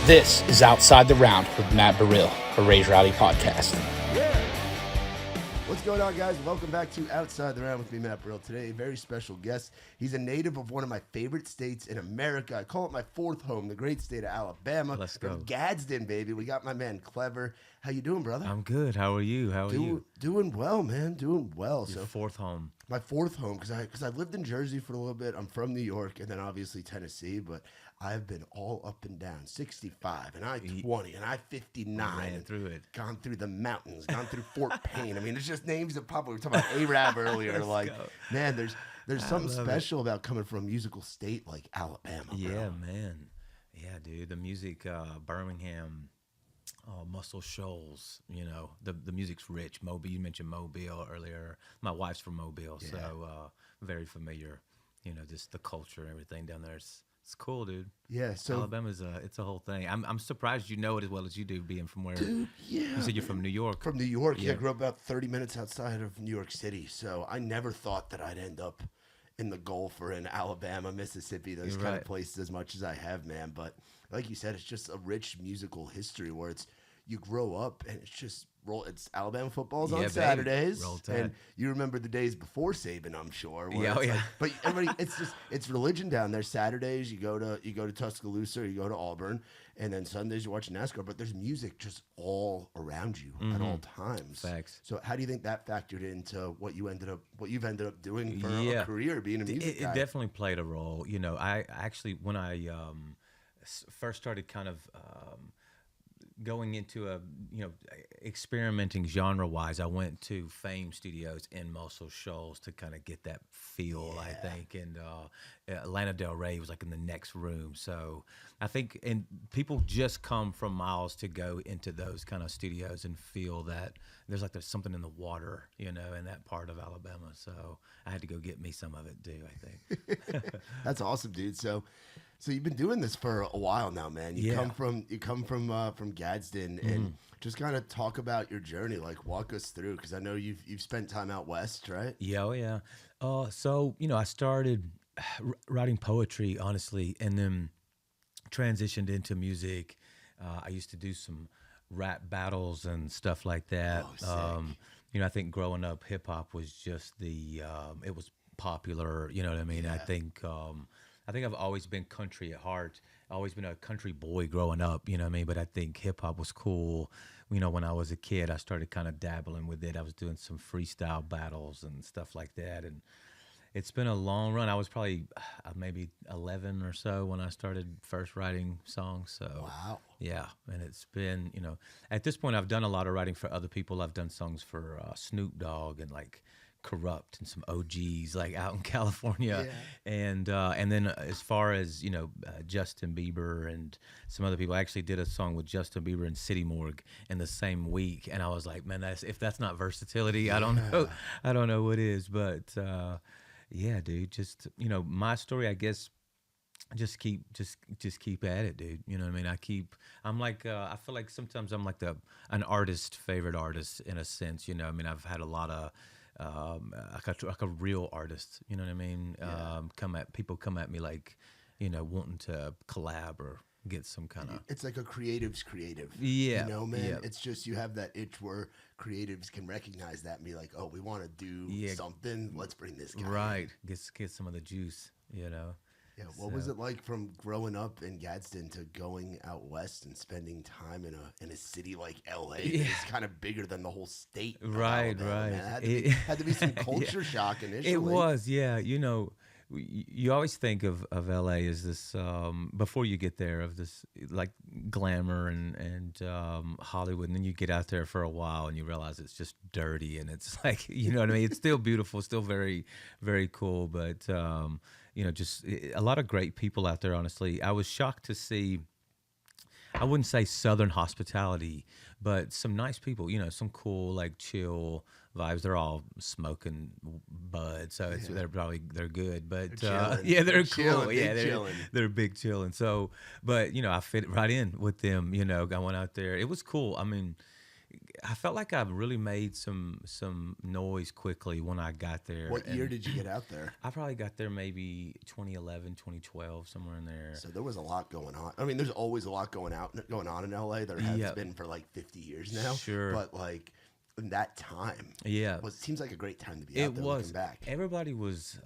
This is Outside the Round with Matt Burrill, a Raise Rowdy podcast. What's going on, guys? Welcome back to Outside the Round with me, Matt Burrill. Today, a very special guest. He's a native of one of my favorite states in America. I call it my fourth home, the great state of Alabama. Let's go. From Gadsden, baby. We got my man, Clever. How you doing, brother? I'm good. How are you? Doing well, man. Doing well. Your fourth home. My fourth home, because I lived in Jersey for a little bit. I'm from New York, and then obviously Tennessee, but I've been all up and down, 65, and I-20, and I-59. Ran through it. Gone through the mountains, gone through Fort Payne. I mean, it's just names that pop up. We were talking about A-Rab earlier. Let's go. Man, there's something special about coming from a musical state like Alabama, bro. Yeah, man. Yeah, dude. The music, Birmingham, Muscle Shoals, the music's rich. Mobile, you mentioned Mobile earlier. My wife's from Mobile, so very familiar. Just the culture and everything down there. It's cool, dude. Yeah, so Alabama's it's a whole thing. I'm surprised you know it as well as you do, being from where. Dude, yeah. You said you're from New York. From New York, yeah. I grew up about 30 minutes outside of New York City, so I never thought that I'd end up in the Gulf or in Alabama, Mississippi, those kind of places as much as I have, man. But like you said, it's just a rich musical history where you grow up and it's just it's Alabama football's on Saturdays, and you remember the days before Saban, I'm sure. But everybody, it's religion down there. Saturdays you go to Tuscaloosa, or you go to Auburn, and then Sundays you watch NASCAR. But there's music just all around you at all times. Facts. So how do you think that factored into what you've ended up doing for a career, being a music guy? It definitely played a role. I actually, when I first started kind of going into experimenting genre-wise, I went to Fame Studios in Muscle Shoals to kind of get that feel, I think. And Lana Del Rey was like in the next room. So I think, and people just come from miles to go into those kind of studios and feel that there's something in the water, in that part of Alabama. So I had to go get me some of it too, I think. That's awesome, dude. So you've been doing this for a while now, man. You come from Gadsden, and just kind of talk about your journey. Like, walk us through, because I know you've spent time out west, right? Yeah. So I started writing poetry, honestly, and then transitioned into music. I used to do some rap battles and stuff like that. Oh, sick. I think growing up, hip hop was just it was popular. You know what I mean? Yeah. I think I've always been country at heart. I've always been a country boy growing up, you know what I mean? But I think hip-hop was cool. When I was a kid, I started kind of dabbling with it. I was doing some freestyle battles and stuff like that. And it's been a long run. I was probably maybe 11 or so when I started first writing songs. So, wow. Yeah, and it's been, at this point, I've done a lot of writing for other people. I've done songs for Snoop Dogg and Corrupt and some OGs out in California, and then as far as Justin Bieber and some other people, I actually did a song with Justin Bieber and City Morgue in the same week, and I was like, man, if that's not versatility, I don't know what is. But yeah, dude, just my story, I guess. Just keep at it, dude. You know what I mean? I feel like sometimes I'm like an favorite artist in a sense. I mean, I've had a lot of like a real artist, you know what I mean? People come at me wanting to collab or get some kind of. It's like a creative's creative. Yeah. Man. Yeah. It's just you have that itch where creatives can recognize that and be like, oh, we want to do something. Let's bring this guy. Right. Get some of the juice. Yeah, what was it like from growing up in Gadsden to going out west and spending time in a city like LA? It's kind of bigger than the whole state. Right. Man. It had to be some culture shock initially. It was, yeah. You always think of LA as this before you get there, of this glamour and Hollywood, and then you get out there for a while and you realize it's just dirty, and it's what I mean. It's still beautiful, still very, very cool, but just a lot of great people out there. Honestly, I was shocked to see. I wouldn't say Southern hospitality, but some nice people. Some cool chill vibes. They're all smoking bud, so they're good. But they're cool. They're big chilling. So, but I fit right in with them. I went out there. It was cool. I mean, I felt like I really made some noise quickly when I got there. What year did you get out there? I probably got there maybe 2011, 2012, somewhere in there. So there was a lot going on. I mean, there's always a lot going on in LA. There has been for like 50 years now. Sure. But like in that time, seems like a great time to be out there looking back. Everybody was,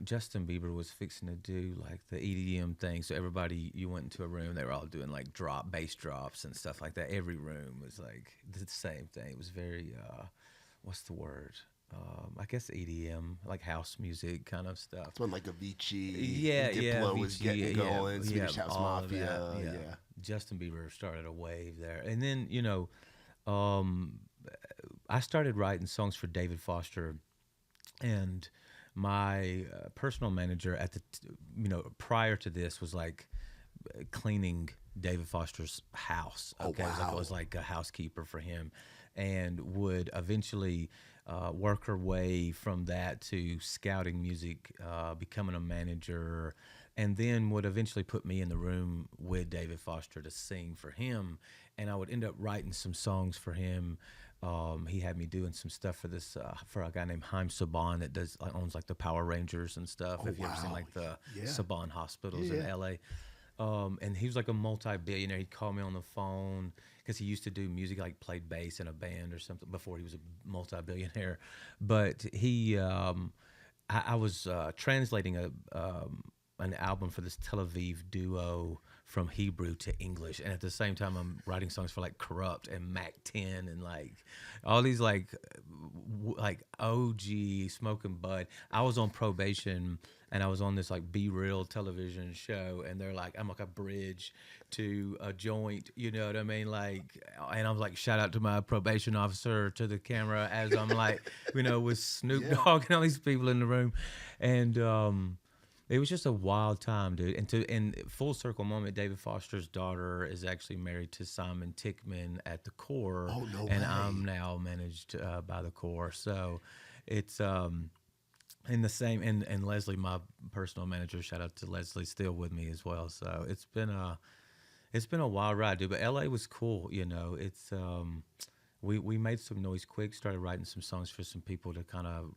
Justin Bieber was fixing to do like the EDM thing. So everybody, you went into a room, they were all doing like bass drops and stuff like that. Every room was like the same thing. It was very, what's the word? I guess EDM, like house music kind of stuff. That's when like Avicii, Diplo was getting going, Swedish House Mafia. Yeah. Justin Bieber started a wave there. And then, I started writing songs for David Foster, and my personal manager at the, prior to this was like cleaning David Foster's house. Okay, oh, wow. It was like a housekeeper for him, and would eventually work her way from that to scouting music, becoming a manager, and then would eventually put me in the room with David Foster to sing for him, and I would end up writing some songs for him. He had me doing some stuff for this for a guy named Haim Saban that owns like the Power Rangers and stuff. Have you ever seen like the Saban hospitals in LA? And he was like a multi-billionaire. He'd call me on the phone because he used to do music, like played bass in a band or something before he was a multi-billionaire. But he, I was translating an album for this Tel Aviv duo from Hebrew to English, and at the same time I'm writing songs for like Corrupt and Mac 10 and like all these like OG Smoking Bud. I was on probation and I was on this like Be Real television show, and they're like, I'm like a bridge to a joint, you know what I mean? Like, and I was like, shout out to my probation officer to the camera as I'm like, with Snoop Dogg and all these people in the room, and it was just a wild time, dude. And full circle moment, David Foster's daughter is actually married to Simon Tickman at the Core. Oh, no and way. I'm now managed by the Core. So it's in the same, and Leslie, my personal manager, shout out to Leslie, still with me as well. So it's been a wild ride, dude. But LA was cool, It's we made some noise quick, started writing some songs for some people to kind of,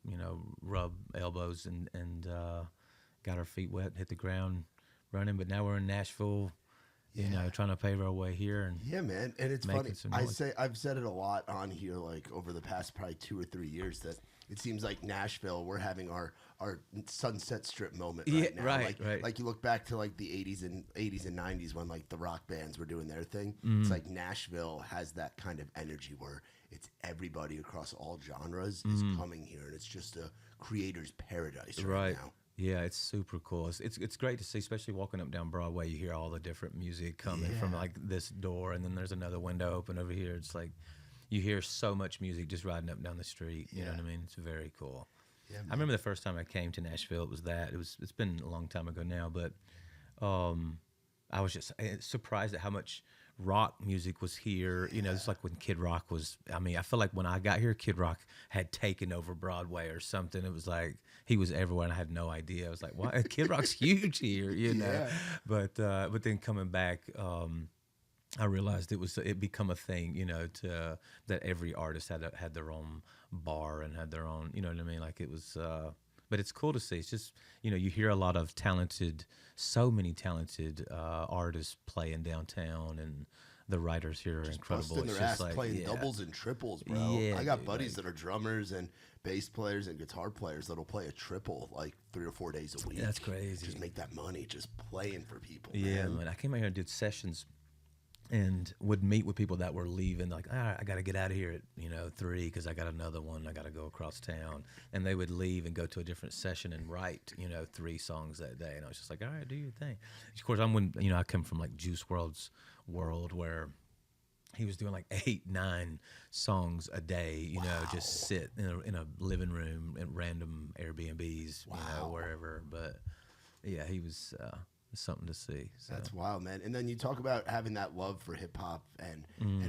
rub elbows and got our feet wet, hit the ground running. But now we're in Nashville, trying to pave our way here. And yeah, man. And it's funny. I've said it a lot on here, like over the past probably 2 or 3 years, that it seems like Nashville, we're having our Sunset Strip moment right now. Right. Like you look back to like the 80s and 90s when like the rock bands were doing their thing. Mm. It's like Nashville has that kind of energy where it's everybody across all genres is coming here, and it's just a creator's paradise right now. Yeah, it's super cool. It's great to see, especially walking up down Broadway. You hear all the different music coming from like this door, and then there's another window open over here. It's like you hear so much music just riding up and down the street. You know what I mean? It's very cool. Yeah, I remember the first time I came to Nashville. It's been a long time ago now, but I was just surprised at how much rock music was here. It's like when Kid Rock was, I feel like when I got here, Kid Rock had taken over Broadway or something. It was like he was everywhere and I had no idea. I was like, why? Kid Rock's huge here, Yeah. But then coming back, I realized it become a thing, that every artist had their own bar and had their own, you know what I mean? Like it was, but it's cool to see. It's just, you hear a lot of so many talented artists playing downtown, and the writers here are incredible. Busting it's their just ass like playing doubles and triples, bro. Yeah, I got dude, buddies that are drummers and bass players and guitar players that'll play a triple like 3 or 4 days a week. That's crazy. Just make that money just playing for people. Yeah, man. I came out here and did sessions and would meet with people that were leaving, like, all right, I got to get out of here at 3 because I got another one. I got to go across town. And they would leave and go to a different session and write, 3 songs that day. And I was just like, all right, do your thing. Of course, I come from like Juice WRLD's world where he was doing like 8, 9 songs a day, just sit in a living room at random Airbnbs, wherever. But yeah, he was something to see. So. That's wild, man. And then you talk about having that love for hip hop and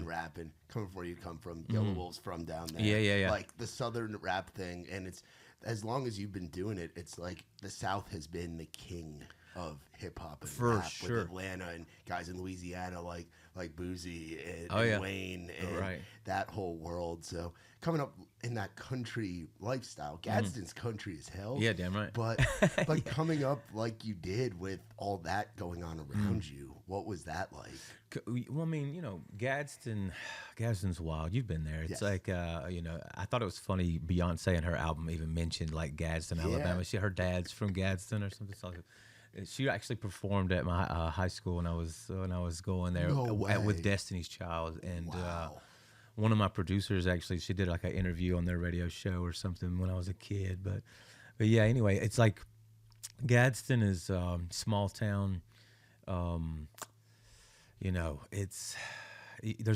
rap, and coming from where you come from. Yellow Wolf's from down there. Yeah. Like the Southern rap thing, and it's as long as you've been doing it, it's like the South has been the king of hip hop and For rap sure. with Atlanta and guys in Louisiana like Boozy and, Oh, yeah. and Wayne and Right. that whole world. So coming up in that country lifestyle, Gadsden's country as hell. Yeah, damn right. But coming up like you did with all that going on around you, what was that like? Well, I mean, Gadsden's wild. You've been there. It's Yes. like, I thought it was funny. Beyonce in her album even mentioned like Gadsden, Yeah. Alabama. Her dad's from Gadsden or something. So she actually performed at my high school when I was going there No way. with Destiny's Child, and Wow. one of my producers actually, she did like an interview on their radio show or something when I was a kid. But yeah, anyway, it's like Gadsden is small town. There's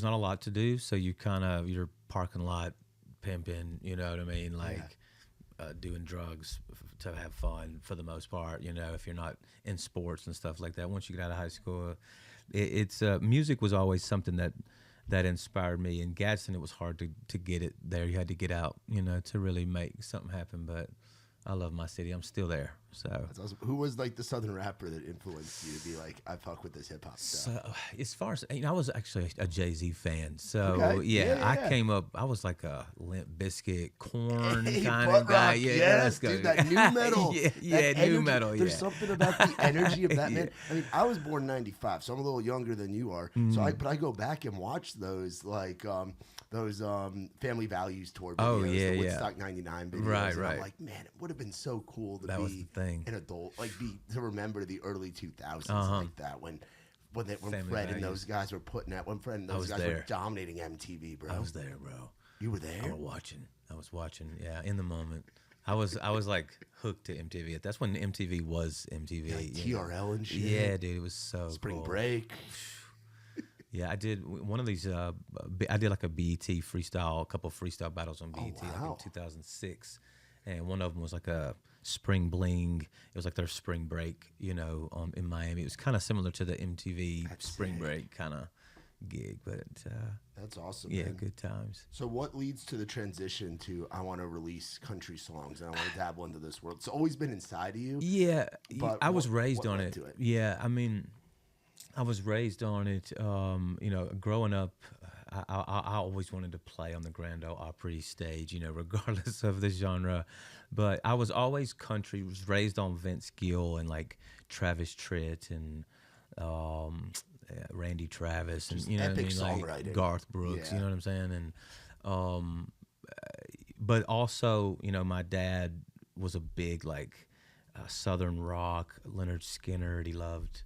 not a lot to do, so you're parking lot pimping, you know what I mean, like doing drugs to have fun for the most part, if you're not in sports and stuff like that. Once you get out of high school, it's music was always something that inspired me. In Gadsden, it was hard to get it there. You had to get out, to really make something happen. But I love my city. I'm still there. So That's awesome. Who was like the Southern rapper that influenced you to be like, I fuck with this hip hop stuff? So as far as I was actually a Jay-Z fan. So Okay. Yeah. I came up. I was like a Limp Bizkit, Corn Hey, kind butt of guy. rock, Yeah, yes, let's go. dude, that new metal. yeah, that new energy. metal. Yeah. There's something about the energy of that, man. Yeah. I mean, I was born '95, so I'm a little younger than you are. So I go back and watch those Family Values tour videos, Oh, yeah, the yeah. Woodstock '99 videos. Right, and right. I'm like, man, it would have been so cool to That was be the thing. an adult, to remember the early 2000s like that when Family Fred and Values. those guys were putting out, when Fred and those was guys were there. dominating MTV, bro. I was there, bro. You were there? I was watching. Yeah, in the moment. I was like hooked to MTV. That's when MTV was MTV. Like you know. TRL and shit. Yeah, dude, it was so Spring cool. Break. Yeah, I did one of these. I did like a a couple of freestyle battles on BET like wow. in 2006, and one of them was like a Spring Bling. It was like their Spring Break, in Miami. It was kind of similar to the MTV That's Spring sick. Break kind of gig, but That's awesome, yeah, man. good times. So what leads to the transition to I want to release country songs and I want to dabble into this world? It's always been inside of you. Yeah, But I was what raised on led it. to it? Yeah, I mean, I was raised on it. Growing up, I always wanted to play on the Grand Ole Opry stage, regardless of the genre. But I was always country. Was raised on Vince Gill and like Travis Tritt and Randy Travis and Just what I epic mean, like songwriting. Garth Brooks. Yeah. You know what I'm saying? And but also, my dad was a big like Southern rock, Leonard Skinner. He loved.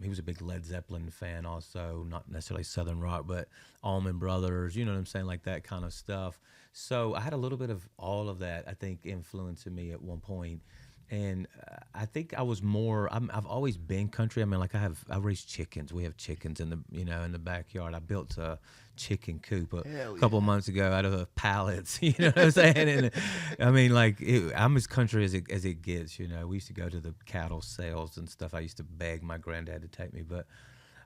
He was a big Led Zeppelin fan also, not necessarily Southern rock, but Allman Brothers, you know what I'm saying, like that kind of stuff. So I had a little bit of all of that, I think, influencing me at one point. And I think I was I've always been country. I mean, like I raised chickens. We have chickens in the backyard. I built a chicken coop a couple of months ago out of pallets. You know what I'm saying? And I mean, like I'm as country as it gets. We used to go to the cattle sales and stuff. I used to beg my granddad to take me, but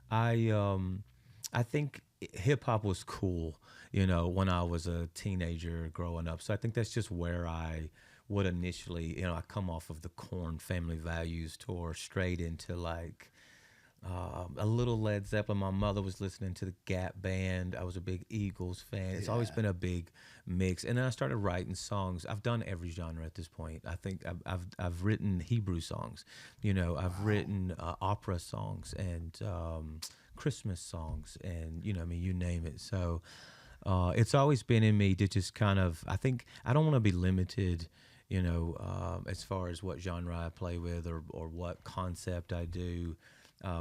I think hip hop was cool. When I was a teenager growing up. So I think that's just where I would initially, I come off of the Korn Family Values tour straight into like a little Led Zeppelin. My mother was listening to the Gap Band. I was a big Eagles fan. It's always been a big mix. And then I started writing songs. I've done every genre at this point. I think I've written Hebrew songs. I've written opera songs and Christmas songs and you name it. So it's always been in me to just kind of. I think I don't want to be limited. As far as what genre I play with or what concept I do,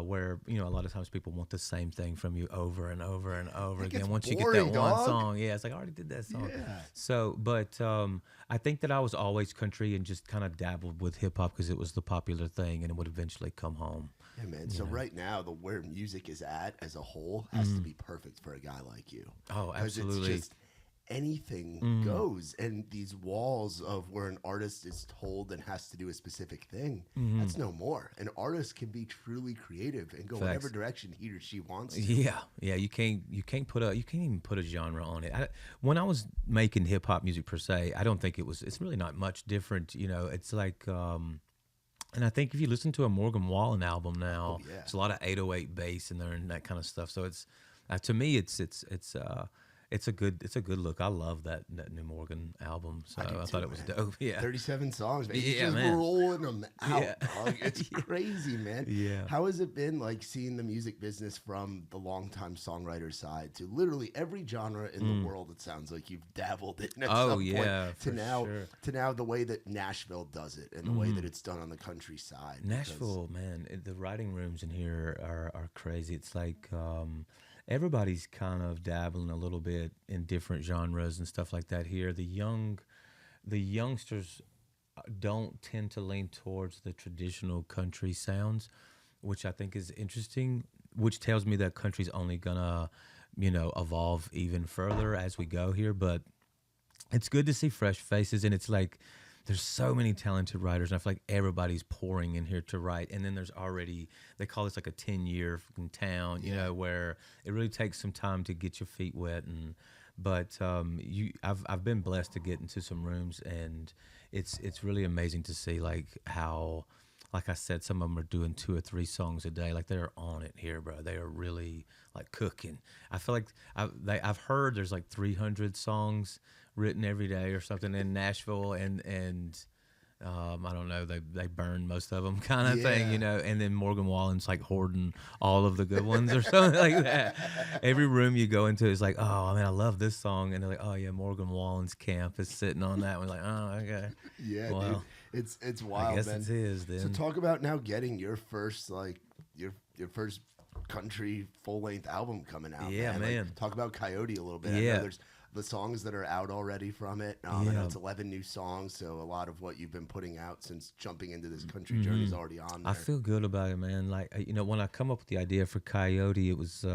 where, a lot of times people want the same thing from you over and over and over It again. gets Once you boring, get that one dog. song, it's like, I already did that song. Yeah. So, but I think that I was always country and just kind of dabbled with hip hop because it was the popular thing and it would eventually come home. Yeah, man. So right now, where music is at as a whole has to be perfect for a guy like you. Oh, 'Cause absolutely. It's just anything goes, and these walls of where an artist is told and has to do a specific thing, that's no more. An artist can be truly creative and go whatever direction he or she wants to. Yeah. You can't even put a genre on it. When I was making hip hop music per se, I don't think it's really not much different. It's like And I think if you listen to a Morgan Wallen album now, yeah. there's a lot of 808 bass in there and that kind of stuff. So it's to me, it's a good look. I love that new Morgan album. So I thought it was dope. Yeah, 37 songs, man. Yeah, He's just man. rolling them out. Yeah. Dog. It's crazy, man. Yeah. How has it been like seeing the music business from the longtime songwriter side to literally every genre in the world? It sounds like you've dabbled in at some point. To now the way that Nashville does it and the way that it's done on the countryside. Nashville, man, the writing rooms in here are crazy. It's like everybody's kind of dabbling a little bit in different genres and stuff like that here. The youngsters don't tend to lean towards the traditional country sounds, which I think is interesting, which tells me that country's only gonna, evolve even further as we go here. But it's good to see fresh faces, and it's like there's so many talented writers, and I feel like everybody's pouring in here to write. And then there's already, they call this like a 10-year town, where it really takes some time to get your feet wet. But I've been blessed to get into some rooms, and it's really amazing to see like how, like I said, some of them are doing 2 or 3 songs a day. Like they're on it here, bro. They are really like cooking. I feel like I've heard there's like 300 songs written every day or something in Nashville, and I don't know, they burn most of them kind of thing, and then Morgan Wallen's like hoarding all of the good ones or something like that. Every room you go into is like, oh man, I love this song, and they're like, oh yeah, Morgan Wallen's camp is sitting on that one. Like, oh okay, yeah, well, dude, it's wild. I guess man. it is. Then So talk about now getting your first your first country full length album coming out. Yeah, man. Like, talk about Coyote a little bit. Yeah. I know there's the songs that are out already from it. I know it's 11 new songs, so a lot of what you've been putting out since jumping into this country journey is already on there. I feel good about it, man. Like, when I come up with the idea for Coyote, it was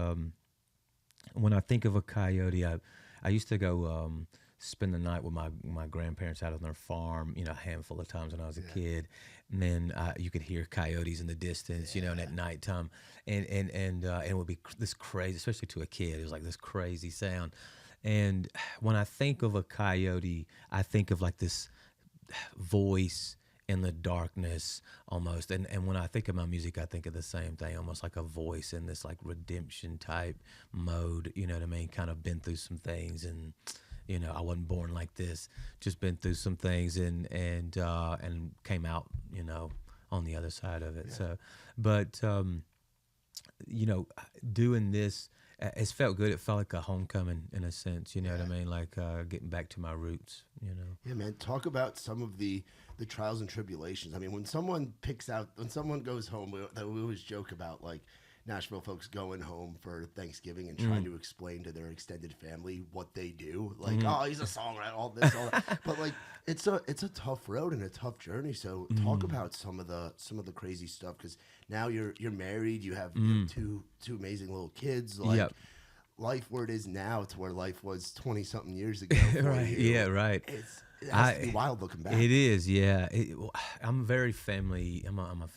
when I think of a coyote, I used to go spend the night with my grandparents out on their farm, a handful of times when I was a kid. And then you could hear coyotes in the distance, and at nighttime, and it would be this crazy, especially to a kid. It was like this crazy sound. And when I think of a coyote, I think of like this voice in the darkness almost. And when I think of my music, I think of the same thing, almost like a voice in this like redemption type mode, you know what I mean? Kind of been through some things, and I wasn't born like this, just been through some things and came out, on the other side of it. Yeah. So, but, doing this, it's felt good. It felt like a homecoming in a sense, you know what I mean? Like getting back to my roots, Yeah, man. Talk about some of the trials and tribulations. I mean, when someone goes home, we always joke about like Nashville folks going home for Thanksgiving and trying to explain to their extended family what they do. Like, oh, he's a songwriter, all this, all that. But like, it's a tough road and a tough journey. So talk about some of the crazy stuff, because now you're married, you have two amazing little kids. Like, life where it is now to where life was 20 something years ago. Right. Yeah. Right. It has to be wild looking back. It is, yeah. I'm very family. I'm a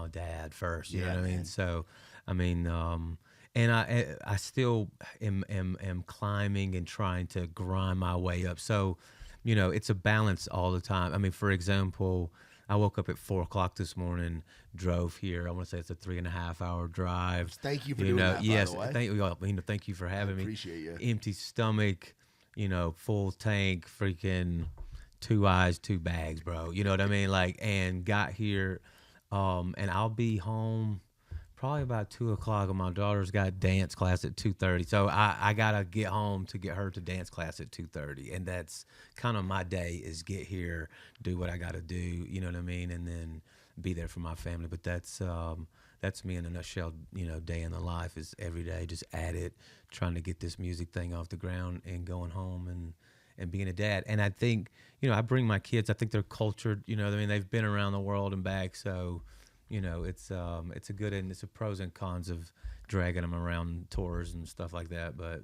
dad first. You know what I mean? Man. So, I mean, and I still am climbing and trying to grind my way up. So, it's a balance all the time. I mean, for example, I woke up at 4:00 this morning, drove here. I want to say it's a 3.5 hour drive. Thank you for doing that. Yes, by the way. Thank you for having me. Appreciate you. Empty stomach. Full tank, freaking 2 eyes, 2 bags, bro. You know what I mean? Like, and got here, and I'll be home probably about 2:00. And my daughter's got dance class at 2:30. So I gotta get home to get her to dance class at 2:30. And that's kind of my day, is get here, do what I gotta do, you know what I mean? And then be there for my family. But that's me in a nutshell. Day in the life is every day, just at it, trying to get this music thing off the ground and going home and being a dad. And I think, I bring my kids, I think they're cultured, they've been around the world and back. So, it's a good, and it's a pros and cons of dragging them around tours and stuff like that. But,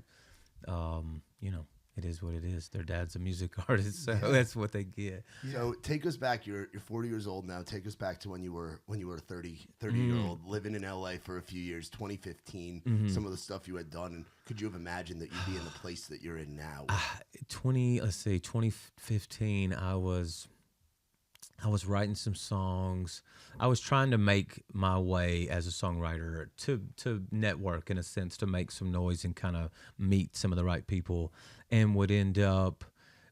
it is what it is. Their dad's a music artist, so that's what they get. So take us back. You're 40 years old now. Take us back to when you were 30-year-old, living in LA for a few years, 2015, some of the stuff you had done. And could you have imagined that you'd be in the place that you're in now? 2015, I was I was writing some songs. I was trying to make my way as a songwriter to network in a sense, to make some noise and kind of meet some of the right people, and would end up,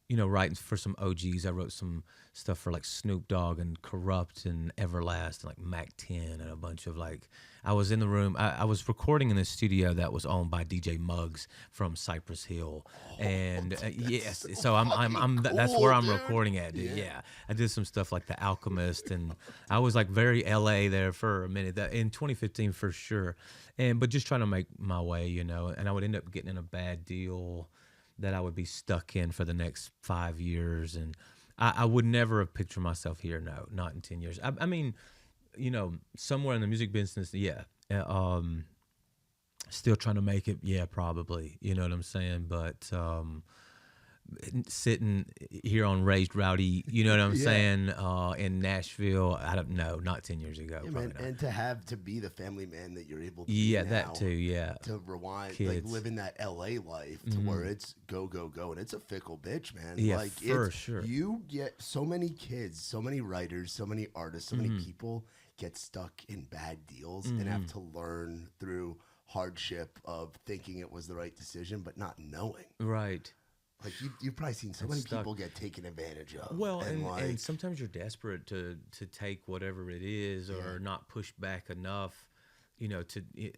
writing for some OGs. I wrote some stuff for like Snoop Dogg and Corrupt and Everlast and like Mac 10 and a bunch of like. I was in the room. I was recording in this studio that was owned by DJ Muggs from Cypress Hill, and yes, so I'm that's where I'm recording at, dude. Yeah, I did some stuff like The Alchemist, and I was like very LA there for a minute. That in 2015 for sure, but just trying to make my way, and I would end up getting in a bad deal that I would be stuck in for the next 5 years, and I would never have pictured myself here. No, not in 10 years. I mean, somewhere in the music business, yeah. Still trying to make it, yeah, probably. You know what I'm saying? But sitting here on Raised Rowdy, you know what I'm saying, in Nashville, I don't know, not 10 years ago. Yeah, man, and to be the family man that you're able to be now, that too, yeah. To rewind, Kids. like living that LA life to where it's go, go, go, and it's a fickle bitch, man. Yeah, like, for sure. You get so many kids, so many writers, so many artists, so many people get stuck in bad deals and have to learn through hardship of thinking it was the right decision, but not knowing. Right. Like you've probably seen so many people get taken advantage of. Well, and sometimes you're desperate to take whatever it is, or not push back enough.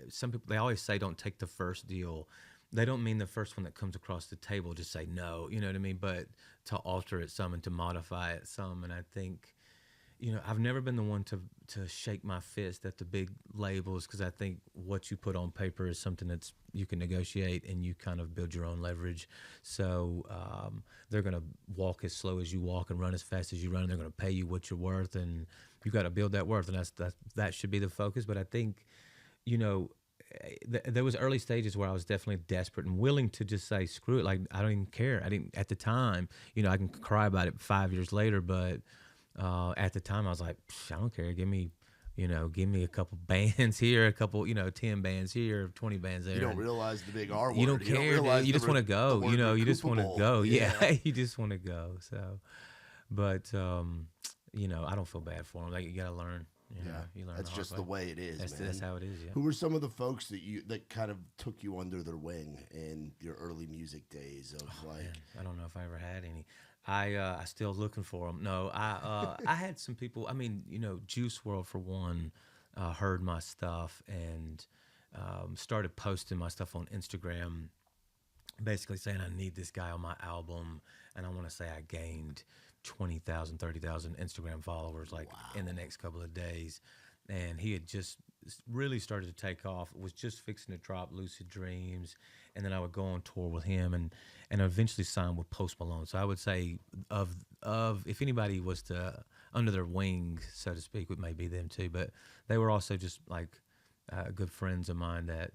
Some people, they always say don't take the first deal. They don't mean the first one that comes across the table. Just say no. You know what I mean? But to alter it some and to modify it some. And I think, I've never been the one to shake my fist at the big labels, because I think what you put on paper is something that's you can negotiate and you kind of build your own leverage. So they're going to walk as slow as you walk and run as fast as you run, and they're going to pay you what you're worth, and you got to build that worth, and that should be the focus. But I think, there was early stages where I was definitely desperate and willing to just say screw it. Like, I don't even care. I didn't at the time. I can cry about it 5 years later, but at the time I was like, I don't care. Give me a couple bands here, a couple, 10 bands here, 20 bands there. You don't realize the big R word. You don't care. You just want to go. You just want to go. Yeah, you just want to go. So, but I don't feel bad for them. Like, you got to learn. You learn. That's just the way it is. That's how it is. Yeah. Who were some of the folks that kind of took you under their wing in your early music days? Man, I don't know if I ever had any. I still looking for them. No, I had some people. I mean, Juice WRLD for one, heard my stuff and started posting my stuff on Instagram, basically saying I need this guy on my album, and I want to say I gained 20,000, 30,000 Instagram followers in the next couple of days, and he had just really started to take off. Was just fixing to drop Lucid Dreams, and then I would go on tour with him and eventually sign with Post Malone. So I would say of if anybody was to under their wing, so to speak, it may be them too. But they were also just like good friends of mine that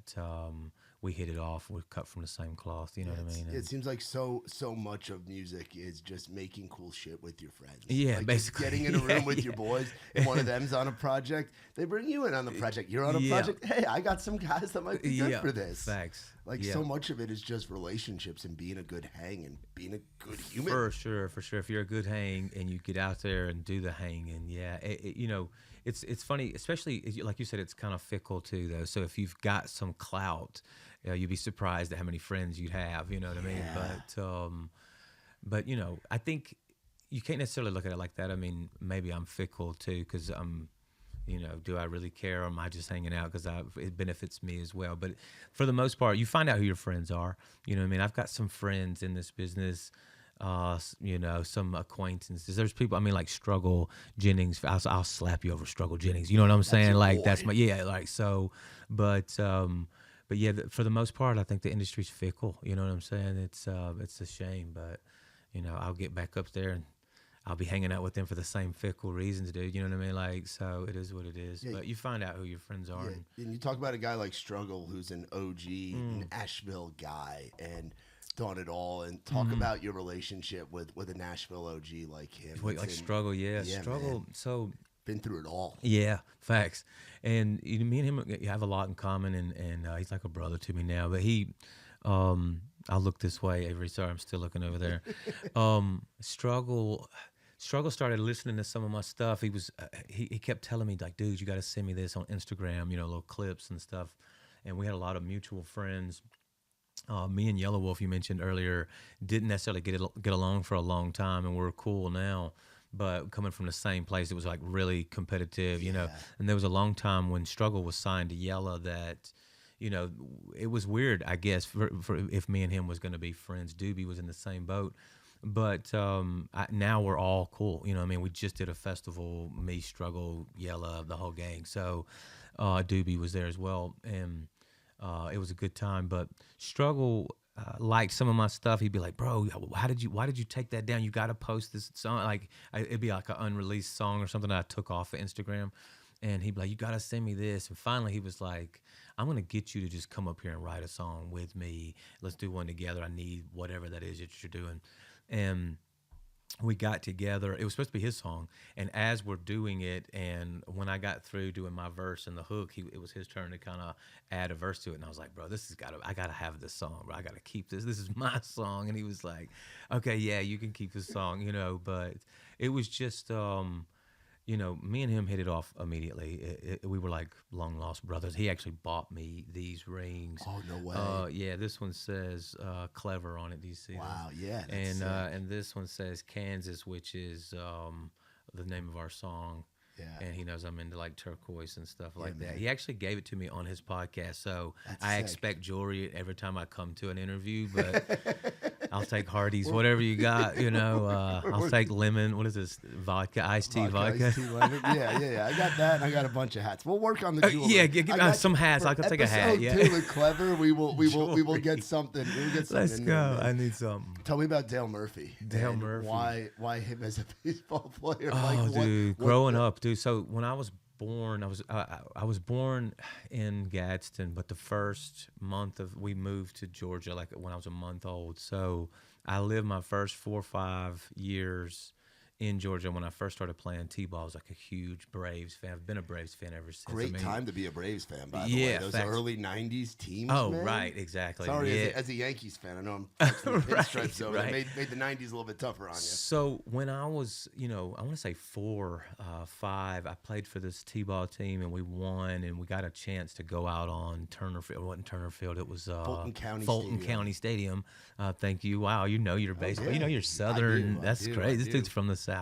we hit it off. We're cut from the same cloth. You know what I mean? It seems like so much of music is just making cool shit with your friends. Yeah, like basically. Getting in a room with your boys, and one of them's on a project. They bring you in on the project. You're on a project. Hey, I got some guys that might be good for this. Facts. Like so much of it is just relationships and being a good hang and being a good human. For sure. If you're a good hang and you get out there and do the hang, and it's funny, especially like you said, it's kind of fickle too, though. So if you've got some clout, you'd be surprised at how many friends you'd have. You know what I mean? But I think you can't necessarily look at it like that. I mean, maybe I'm fickle too, because I'm. Do I really care, or am I just hanging out because it benefits me as well? But for the most part, you find out who your friends are. You know what I mean? I've got some friends in this business, some acquaintances. There's people, I mean, like Struggle Jennings. I'll slap you over Struggle Jennings. You know what I'm saying? Like, that's my, like, so, but yeah, for the most part, I think the industry's fickle. You know what I'm saying? It's a shame, but, I'll get back up there and I'll be hanging out with them for the same fickle reasons, dude. You know what I mean? Like, so it is what it is. Yeah. But you find out who your friends are. Yeah. And you talk about a guy like Struggle, who's an OG Nashville guy, and done it all. And talk about your relationship with a Nashville OG like him. Struggle, Struggle. Man. So been through it all. Yeah, facts. And me and him have a lot in common, and he's like a brother to me now. But he. I'll look this way, Avery. Sorry, I'm still looking over there. Struggle Struggle started listening to some of my stuff. He kept telling me like, dude, you got to send me this on Instagram, little clips and stuff. And we had a lot of mutual friends. Me and Yellow Wolf, you mentioned earlier, didn't necessarily get along for a long time, and we're cool now. But coming from the same place, it was like really competitive, And there was a long time when Struggle was signed to Yella that, it was weird, I guess, for if me and him was going to be friends. Doobie was in the same boat. But now we're all cool. We just did a festival, me, Struggle, Yella, the whole gang. So Doobie was there as well. And it was a good time. But Struggle liked some of my stuff. He'd be like, bro, why did you take that down? You got to post this song. Like, it'd be like an unreleased song or something that I took off of Instagram. And he'd be like, you got to send me this. And finally he was like, I'm going to get you to just come up here and write a song with me. Let's do one together. I need whatever that is that you're doing. And we got together. It was supposed to be his song. And as we're doing it, and when I got through doing my verse and the hook, it was his turn to kind of add a verse to it. And I was like, bro, I got to have this song, bro. I got to keep this. This is my song. And he was like, okay, yeah, you can keep this song, But it was just, me and him hit it off immediately. We were like long lost brothers. He actually bought me these rings. Oh, no way. Yeah, this one says Clever on it. Do you see wow, that? yeah. And this one says Kansas, which is the name of our song. Yeah. And he knows I'm into like turquoise and stuff like that. He actually gave it to me on his podcast. So I expect jewelry every time I come to an interview, but I'll take Hardee's, whatever you got, I'll take lemon. What is this? Vodka, iced tea vodka. Iced tea lemon. Yeah. I got that, and I got a bunch of hats. We'll work on the jewelry. Yeah, give some hats. I can take a hat. Yeah. Episode 2 with Clever, we will get something. We'll get something. Let's go. I need something. Tell me about Dale Murphy. Dale Murphy. Why him as a baseball player? Oh, dude, growing up, dude. So when I was born, I was born in Gadsden, but the first month we moved to Georgia, like when I was a month old. So I lived my first 4 or 5 years in Georgia. When I first started playing T-ball, I was like a huge Braves fan. I've been a Braves fan ever since. Great time to be a Braves fan, by the way. Those early 90s teams, man. Right, exactly. Sorry, as a Yankees fan, I know I'm pinstripes over. Right. Made the 90s a little bit tougher on you. So when I was, I want to say 4, 5, I played for this T-ball team, and we won, and we got a chance to go out on Turner Field. It wasn't Turner Field. It was Fulton County Stadium. Thank you. Wow, you're baseball. You're Southern. That's great. This dude's from the South.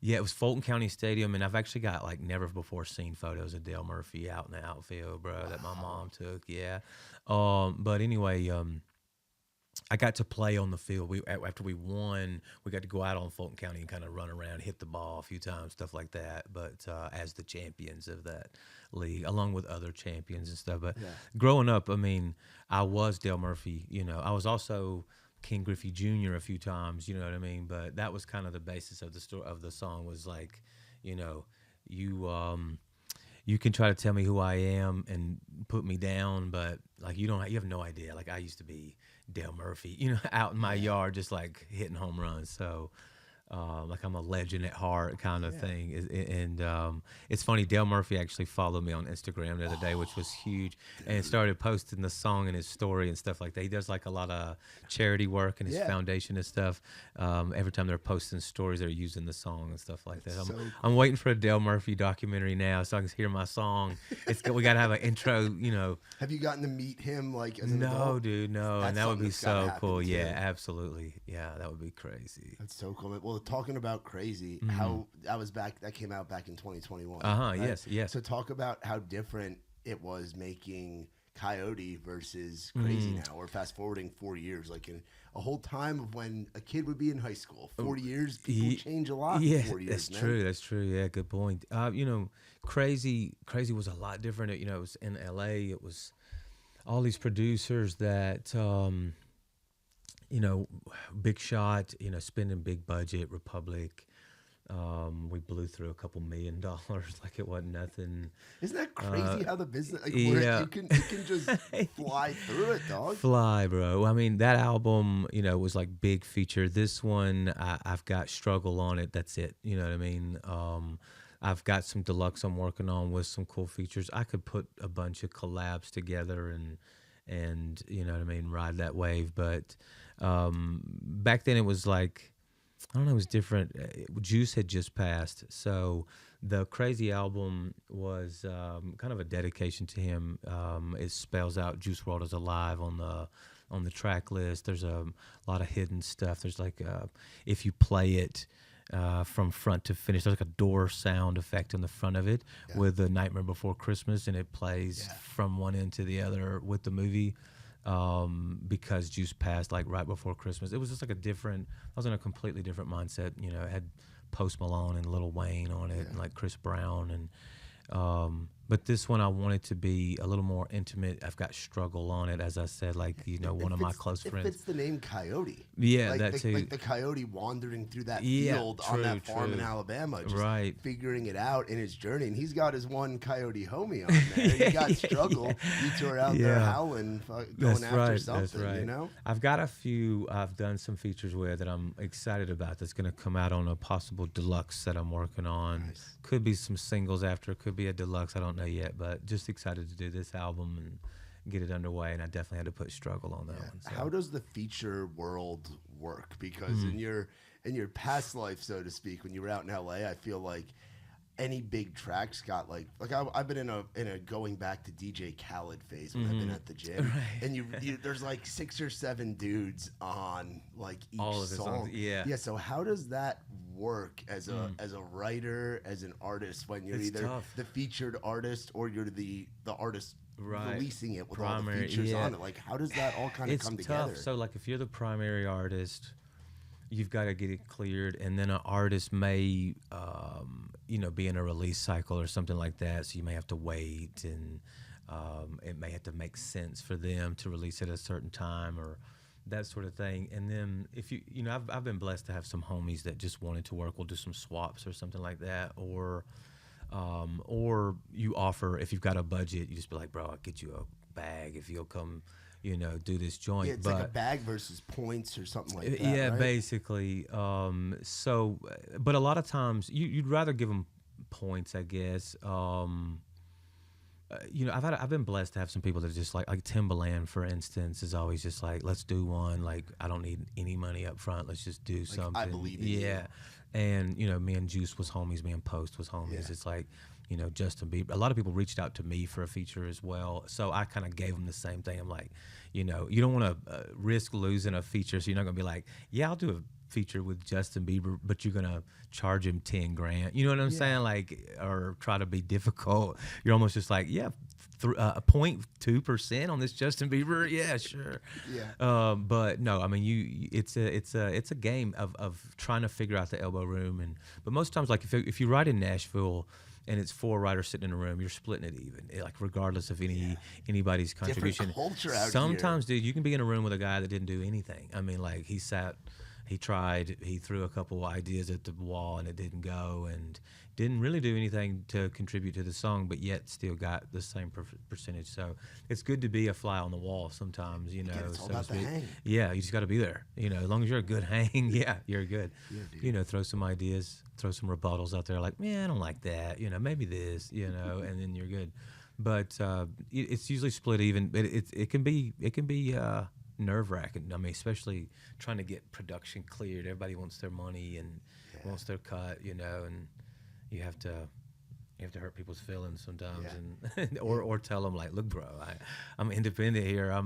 Yeah, it was Fulton County Stadium, and I've actually got like never before seen photos of Dale Murphy out in the outfield, bro, that my mom took. Yeah. But anyway, I got to play on the field. After we won, we got to go out on Fulton County and kind of run around, hit the ball a few times, stuff like that. But as the champions of that league, along with other champions and stuff. But growing up, I was Dale Murphy. I was also King Griffey Jr. a few times, you know what I mean? But that was kind of the basis of the story of the song was like, you can try to tell me who I am and put me down, but like you have no idea. Like I used to be Dale Murphy, out in my yard just like hitting home runs. So like I'm a legend at heart kind of thing. And it's funny, Dale Murphy actually followed me on Instagram the other day, which was huge, and started posting the song and his story and stuff like that. He does like a lot of charity work and his foundation and stuff. Every time they're posting stories, they're using the song and stuff like that. I'm waiting for a Dale Murphy documentary now so I can hear my song. We got to have an intro, Have you gotten to meet him like as an No, adult? dude, no. And that would be so cool. Yeah, absolutely. Yeah, that would be crazy. That's so cool. Well, talking about crazy, how that came out back in 2021. Right? Yes. So talk about how different it was making Coyote versus Crazy now. We're fast forwarding 4 years, like in a whole time of when a kid would be in high school. 40 years, people change a lot. Yeah, in 4 years, that's true. Yeah, good point. Crazy was a lot different. It was in LA. It was all these producers that Big Shot, spending big budget, Republic. We blew through a couple $1 million like it wasn't nothing. Isn't that crazy how the business you can just fly through it, dog? Fly, bro. That album, was like big feature. This one, I've got Struggle on it. That's it. You know what I mean? I've got some deluxe I'm working on with some cool features. I could put a bunch of collabs together and you know what I mean, ride that wave. But back then it was like I don't know, it was different. Juice had just passed, so the Crazy album was kind of a dedication to him. It spells out Juice WRLD is alive on the track list. There's a lot of hidden stuff. There's like if you play it from front to finish, there's like a door sound effect on the front of it with the Nightmare Before Christmas, and it plays from one end to the other with the movie. Because Juice passed like right before Christmas. It was just like I was in a completely different mindset. You know, it had Post Malone and Lil Wayne on it, and like Chris Brown, and but this one I wanted to be a little more intimate. I've got Struggle on it, as I said, like, you know, one of my close friends. It fits the name Coyote. Yeah, like that too. Like the coyote wandering through that field on that farm in Alabama, just figuring it out in his journey. And he's got his one coyote homie on there. You got Struggle. You two are out there howling, going after something, you know? I've got a few I've done some features with that I'm excited about that's going to come out on a possible deluxe that I'm working on. Nice. Could be some singles after, could be a deluxe, I don't know yet, but just excited to do this album and get it underway, and I definitely had to put Struggle on that one. So. How does the feature world work? Because in your past life, so to speak, when you were out in LA, I feel like any big tracks got like I've been in a going back to DJ Khaled phase when I've been at the gym, and you there's like 6 or 7 dudes on like each all of his song. songs, yeah. So how does that work as a writer, as an artist, when you're either the featured artist or you're the artist releasing it with all the features on it? Like, how does that all kind of come together? So like if you're the primary artist, you've got to get it cleared, and then an artist may be in a release cycle or something like that, so you may have to wait, and it may have to make sense for them to release it at a certain time or that sort of thing. And then if I've been blessed to have some homies that just wanted to work. We'll do some swaps or something like that, or you offer, if you've got a budget, you just be like, bro, I'll get you a bag if you'll come, do this joint. Yeah, it's like a bag versus points or something like that. Yeah, right? basically. But a lot of times you'd rather give them points, I guess. I've been blessed to have some people that are just like Timbaland, for instance, is always just like, let's do one. Like, I don't need any money up front. Let's just do something. I believe in you. And me and Juice was homies. Me and Post was homies. Yeah. It's like, Justin Bieber. A lot of people reached out to me for a feature as well. So I kind of gave them the same thing. I'm like, you don't want to risk losing a feature. So you're not going to be like, yeah, I'll do a feature with Justin Bieber, but you're going to charge him $10,000. You know what I'm saying? Like, or try to be difficult. You're almost just like, 0.2% on this Justin Bieber. Yeah, sure. Yeah. But no, I mean, it's a game of trying to figure out the elbow room. But most times, like if you write in Nashville, and it's 4 writers sitting in a room, you're splitting it even, like regardless of anybody's contribution. Different culture out Sometimes, dude, you can be in a room with a guy that didn't do anything. I mean, like he tried, he threw a couple ideas at the wall and it didn't go, and didn't really do anything to contribute to the song, but yet still got the same percentage. So it's good to be a fly on the wall sometimes, It's all about the hang. Yeah, you just got to be there. As long as you're a good hang, you're good. Yeah, Throw some ideas, throw some rebuttals out there, like, I don't like that. Maybe this, and then you're good. But it's usually split even. But it can be nerve-wracking. I mean, especially trying to get production cleared. Everybody wants their money and wants their cut, and you have to hurt people's feelings sometimes, and or tell them like, look, bro, I'm independent here. I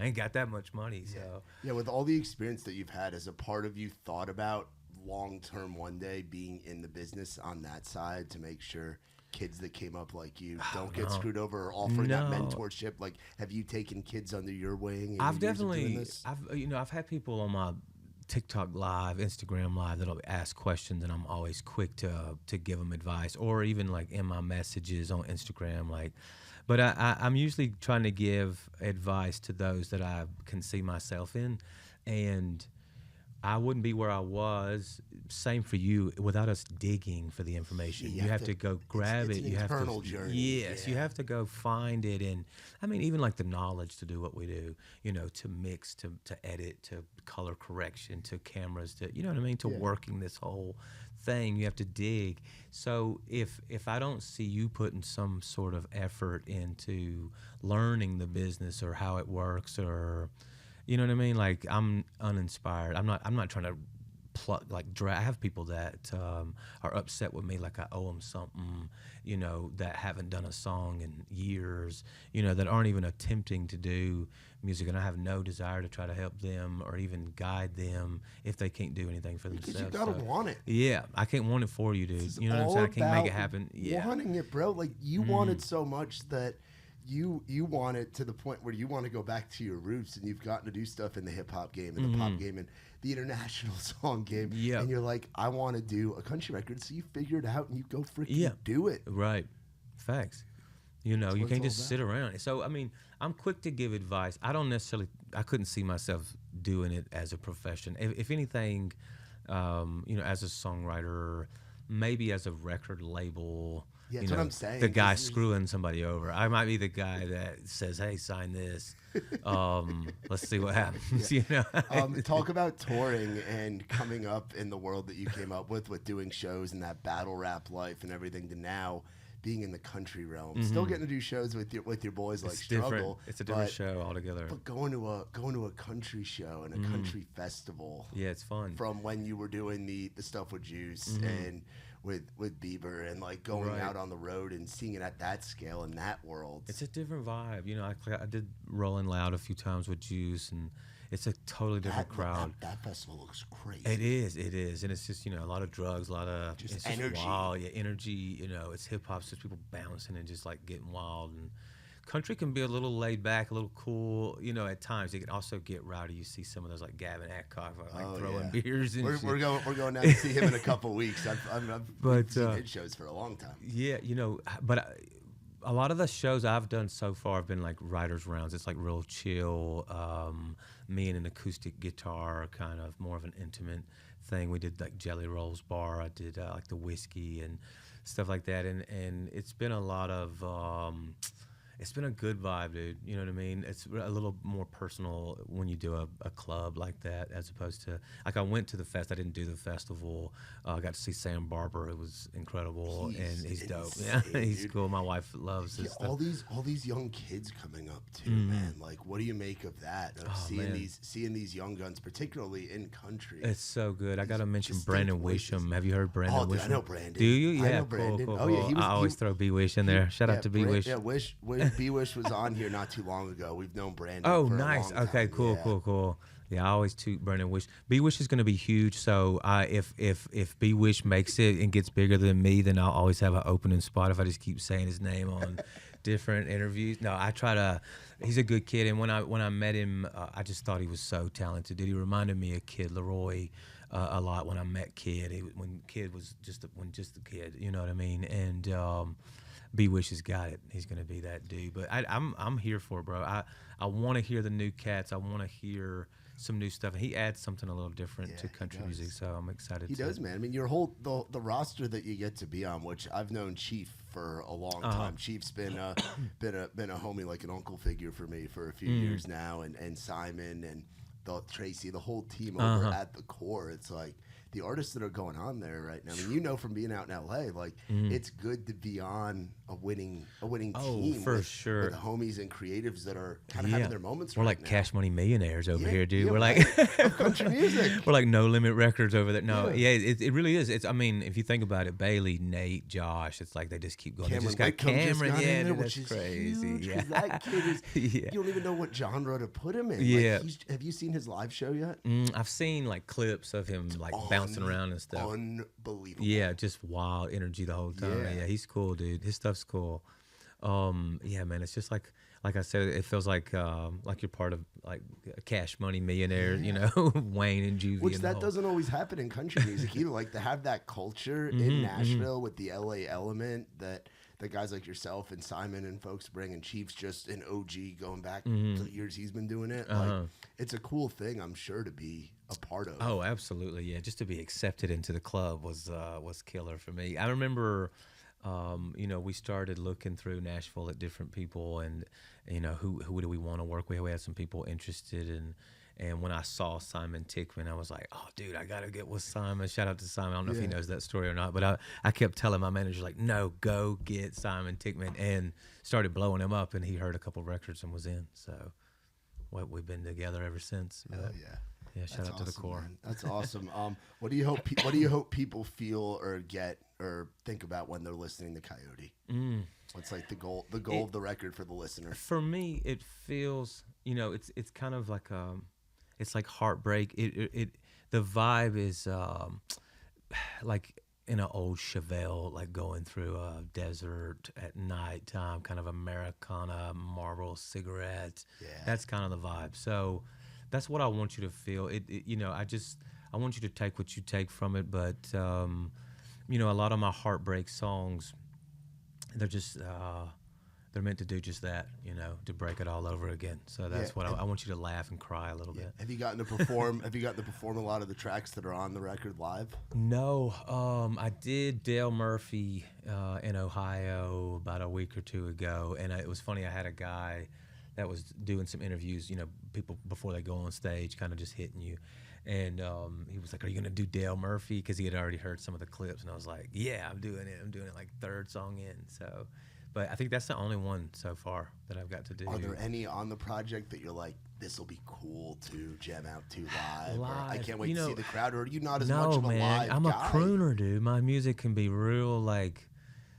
ain't got that much money. So with all the experience that you've had, as a part of you thought about long-term one day being in the business on that side to make sure kids that came up like you don't get screwed over, or offering that mentorship? Like, have you taken kids under your wing? I've definitely, I've had people on my TikTok live, Instagram live that'll ask questions, and I'm always quick to give them advice, or even like in my messages on Instagram, like. But I'm usually trying to give advice to those that I can see myself in, and I wouldn't be where I was. Same for you, without us digging for the information. You have to go grab it. It's an internal journey. Yes, you have to go find it. And I mean, even like the knowledge to do what we do, to mix, to edit, to color correction, to cameras, to, you know what I mean? To working this whole thing, you have to dig. So if I don't see you putting some sort of effort into learning the business or how it works, or, you know what I mean? Like, I'm uninspired. I'm not trying to I have people that are upset with me, like I owe them something, that haven't done a song in years, that aren't even attempting to do music, and I have no desire to try to help them or even guide them if they can't do anything for themselves. Because you gotta want it. Yeah, I can't want it for you, dude. You know what I'm saying? I can't make it happen. Yeah, wanting it, bro. Like you want it so much that you want it to the point where you want to go back to your roots, and you've gotten to do stuff in the hip hop game and the pop game and the international song game. Yeah. And you're like, I want to do a country record, so you figure it out and you go freaking do it. Right. Facts. You can't just sit around. So I mean, I'm quick to give advice. I couldn't see myself doing it as a profession. If anything, as a songwriter, maybe as a record label. Yeah, that's what I'm saying. The guy screwing somebody over. I might be the guy that says, "Hey, sign this. Let's see what happens." Yeah. Talk about touring and coming up in the world that you came up with doing shows and that battle rap life and everything, to now being in the country realm, still getting to do shows with your boys like Struggle. It's a different show altogether. But going to a country show and a country festival. Yeah, it's fun. From when you were doing the stuff with Juice and with Bieber, and like going out on the road and seeing it at that scale in that world. It's a different vibe. I did Rolling Loud a few times with Juice, and it's a totally different crowd. That festival looks crazy. It is, and it's just a lot of drugs, a lot of just energy. Wild, energy. It's hip hop, so it's people bouncing and just like getting wild. And country can be a little laid back, a little cool. At times it can also get rowdy. You see some of those like Gavin Adcock throwing beers and shit. We're going down to see him in a couple weeks. I've seen his shows for a long time. Yeah, but. A lot of the shows I've done so far have been like writers' rounds. It's like real chill, me and an acoustic guitar, kind of more of an intimate thing. We did like Jelly Rolls Bar. I did like the whiskey and stuff like that. And it's been a lot of, it's been a good vibe, dude. You know what I mean? It's a little more personal when you do a club like that, as opposed to, like, I went to the fest. I didn't do the festival. I got to see Sam Barber. It was incredible, and he's dope. Yeah, he's cool. My wife loves his stuff. All these young kids coming up too, man. Like, what do you make of that? Seeing these young guns, particularly in country. It's so good. I got to mention Brandon Wisham. Have you heard Brandon Wisham? Dude, I know Brandon. Do you? Yeah, I know Brandon. Cool. Oh yeah, I always throw B Wish in there. Shout out to B Wish. Yeah, B Wish was on here not too long ago. We've known Brandon. Oh, for nice. A long Okay, time. Cool. Yeah, I always toot Brandon Wish. B Wish is going to be huge. So if B Wish makes it and gets bigger than me, then I'll always have an opening spot if I just keep saying his name on different interviews. No, I try to. He's a good kid, and when I met him, I just thought he was so talented. Dude, he reminded me of Kid Leroy a lot when I met Kid. When Kid was just a kid, you know what I mean? And B Wish has got it. He's gonna be that dude. But I'm here for it, bro. I want to hear the new cats. I want to hear some new stuff. And he adds something a little different to country music, so I'm excited. He does, man. I mean, your the roster that you get to be on, which I've known Chief for a long time. Chief's been a homie, like an uncle figure for me for a few years now, and Simon and Tracy, the whole team over at the core. It's like the artists that are going on there right now. I mean, from being out in LA, like it's good to be on a winning team for sure. With homies and creatives that are kind of having their moments. We're like now. Cash Money millionaires over here, dude. We're like country music. We're like No Limit Records over there. No, it really is. It's, I mean, if you think about it, Bailey, Nate, Josh, it's like they just keep going. Cameron, they just got Cameron, there, dude, that's crazy. Huge, that kid is. You don't even know what genre to put him in. Yeah. Like, have you seen his live show yet? I've seen like clips of him like bouncing around and stuff. Unbelievable. Yeah, just wild energy the whole time. Yeah, he's cool, dude. His stuff's cool. Yeah, man, it's just like I said, it feels like you're part of like Cash Money millionaire, you know, Wayne and Juvie. Which that doesn't always happen in country music either. Like to have that culture in Nashville with the LA element that guys like yourself and Simon and folks bring, and Chief's just an OG going back to the years he's been doing it. Like, it's a cool thing, I'm sure, to be a part of. Oh, absolutely, yeah. Just to be accepted into the club was killer for me. I remember. We started looking through Nashville at different people, and who do we want to work with. We had some people interested, and when I saw Simon Tickman, I was like, oh, dude, I gotta get with Simon. Shout out to Simon. I don't know if he knows that story or not, but I kept telling my manager, like, no, go get Simon Tickman, and started blowing him up, and he heard a couple records and was in. So we've been together ever since. Hell yeah. Yeah, shout out to the core. Man. That's awesome. What do you hope people feel or get or think about when they're listening to Coyote? What's like the goal of the record for the listener? For me, it feels, it's kind of like it's like heartbreak. The vibe is like in an old Chevelle, like going through a desert at nighttime, kind of Americana, Marlboro cigarette. Yeah. That's kind of the vibe. So that's what I want you to feel. I want you to take what you take from it. But, a lot of my heartbreak songs, they're just, they're meant to do just that, to break it all over again. So that's what I want you to laugh and cry a little bit. Have you gotten to perform? Have you gotten to perform a lot of the tracks that are on the record live? No, I did Dale Murphy in Ohio about a week or two ago, and it was funny. I had a guy that was doing some interviews. People before they go on stage, kind of just hitting you. And he was like, "Are you gonna do Dale Murphy?" Because he had already heard some of the clips, and I was like, "Yeah, I'm doing it. I'm doing it like third song in." So. But I think that's the only one so far that I've got to do. Are there any on the project that you're like, this will be cool to jam out to live? Or, I can't wait to see the crowd. Or are you not as much of a live I'm guy? a crooner, dude. My music can be real, like,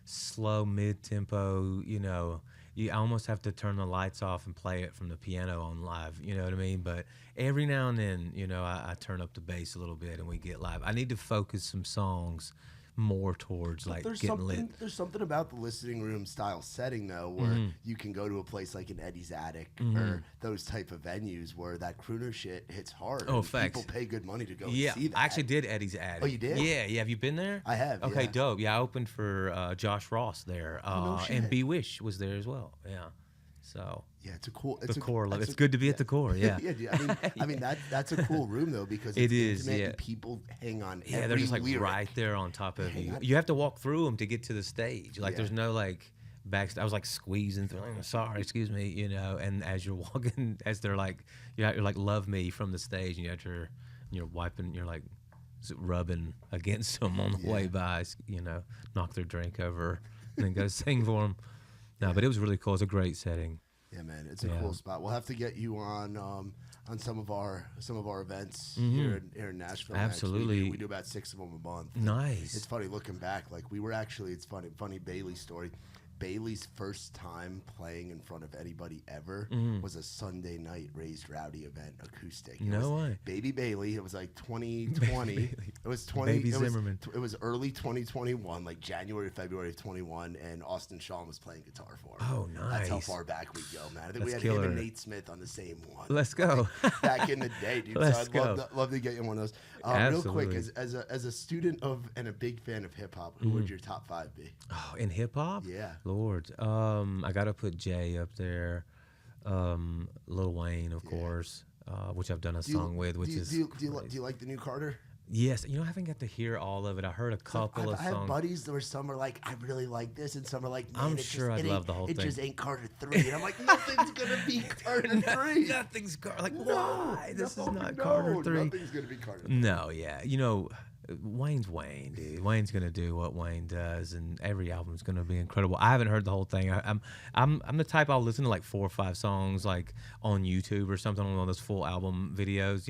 slow, mid-tempo, I almost have to turn the lights off and play it from the piano on live, you know what I mean? But every now and then, I turn up the bass a little bit and we get live. I need to focus some songs more towards getting lit. There's something about the listening room style setting though, where you can go to a place like an Eddie's Attic or those type of venues where that crooner shit hits hard. Oh, and facts. People pay good money to go and see that. I actually did Eddie's Attic. Oh, you did? Yeah. Have you been there? I have. Okay, yeah. dope. Yeah, I opened for Josh Ross there, no shit. and B Wish was there as well. Yeah. So yeah, it's a cool. It's good to be at the core. Yeah. yeah. I mean that's a cool room though because it's intimate and people hang on. Yeah, they're just like lyric. right there on top of you. You have to walk through them to get to the stage. Like there's no backstage. I was like squeezing through. Like, sorry, excuse me. And as you're walking, as they're like, you're like love me from the stage, and you're wiping, you're like rubbing against them on the way by. Knock their drink over, and then go sing for them. No, but it was really cool. It's a great setting. Yeah, man, it's a cool spot. We'll have to get you on some of our events here in Nashville. Absolutely, we do about 6 of them a month. Nice. It's funny looking back. Like we were actually, it's funny Bailey story. Bailey's first time playing in front of anybody ever was a Sunday night Raised Rowdy event, acoustic. No way. Baby Bailey. It was like 2020. It was 20. Baby Zimmerman. It was early 2021, like January, February of 21, and Austin Shawn was playing guitar for him. Oh, nice. That's how far back we go, man. I think we had killer. him and Nate Smith on the same one. Let's go. Back in the day, dude. Let's so go. I'd love to get you one of those. Real quick, as a student of and a big fan of hip hop, who would your top 5 be? Oh, in hip hop? Yeah. Lord. I gotta put Jay up there. Lil Wayne, of course, which I've done a song with, which is. Do you like the new Carter? Yes, I haven't got to hear all of it. I heard a couple of songs. I have buddies where some are like, I really like this, and some are like, man, I'm sure I'd love the whole thing. It just ain't Carter 3, and I'm like, nothing's gonna be Carter 3. Nothing's Carter. Like, why? This is not Carter 3. Nothing's gonna be Carter 3. No, yeah, Wayne's Wayne, dude. Wayne's gonna do what Wayne does, and every album's gonna be incredible. I haven't heard the whole thing. I'm the type I'll listen to like 4 or 5 songs like on YouTube or something on one of those full album videos,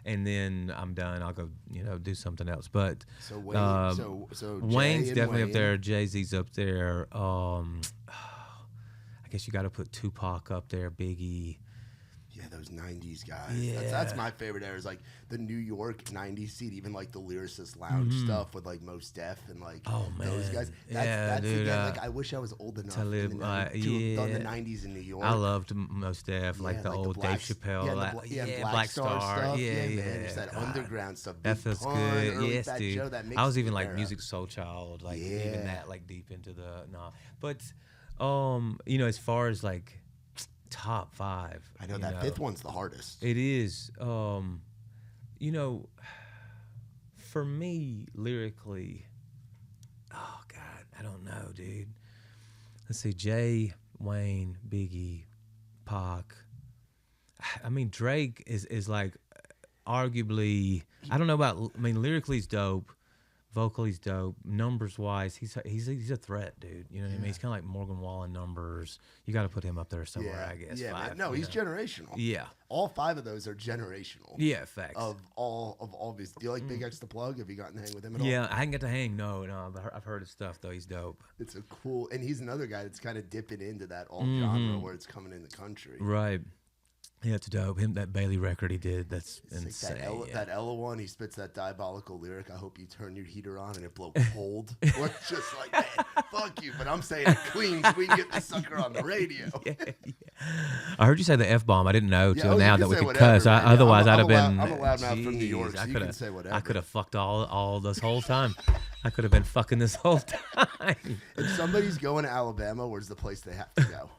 and then I'm done. I'll go, do something else. But so Wayne, so Wayne's Jay definitely Wayne. up there. Jay-Z's up there. I guess you got to put Tupac up there. Biggie. Yeah, those 90s guys. Yeah. That's my favorite era. Is like the New York 90s scene, even like the lyricist lounge stuff with like Mos Def and like those guys. That's dude, again, like I wish I was old enough to live, in the 90s in New York. I loved Mos Def, like the like old Dave Chappelle. Black Star stuff. Yeah. Just that underground stuff. That Big feels Pun, good. early Yes, Fat dude. Joe, that I was mixtape even like era. Music Soul Child, like even that like deep into the But as far as like top 5, I know that 5th one's the hardest. It is. For me, lyrically, oh God, I don't know, dude. Let's see, Jay, Wayne, Biggie, Pac. I mean, Drake is like arguably, I don't know about, lyrically he's dope, Vocal, he's dope. Numbers wise, he's a threat, dude. You know what I mean? He's kind of like Morgan Wallen numbers. You got to put him up there somewhere, I guess. Yeah, 5, man. No, he's generational. Yeah. All 5 of those are generational. Yeah, facts. Of all these. Do you like Big X the Plug? Have you gotten to hang with him at all? Yeah, I didn't get to hang. No, I've heard his stuff though. He's dope. It's a cool, and he's another guy that's kind of dipping into that alt genre where it's coming in the country. Right. Yeah, it's dope. That Bailey record he did, that's It's insane. like that Ella one, he spits that diabolical lyric, I hope you turn your heater on and it blow cold. Or it's just like, man, fuck you, but I'm saying it clean so we can get the sucker on the radio. Yeah. I heard you say the F-bomb. I didn't know till now that we could whatever, cuss. man. Otherwise, I'd have been... I'm a loudmouth from New York, so you can say whatever. I could have fucked all this whole time. I could have been fucking this whole time. If somebody's going to Alabama, where's the place they have to go?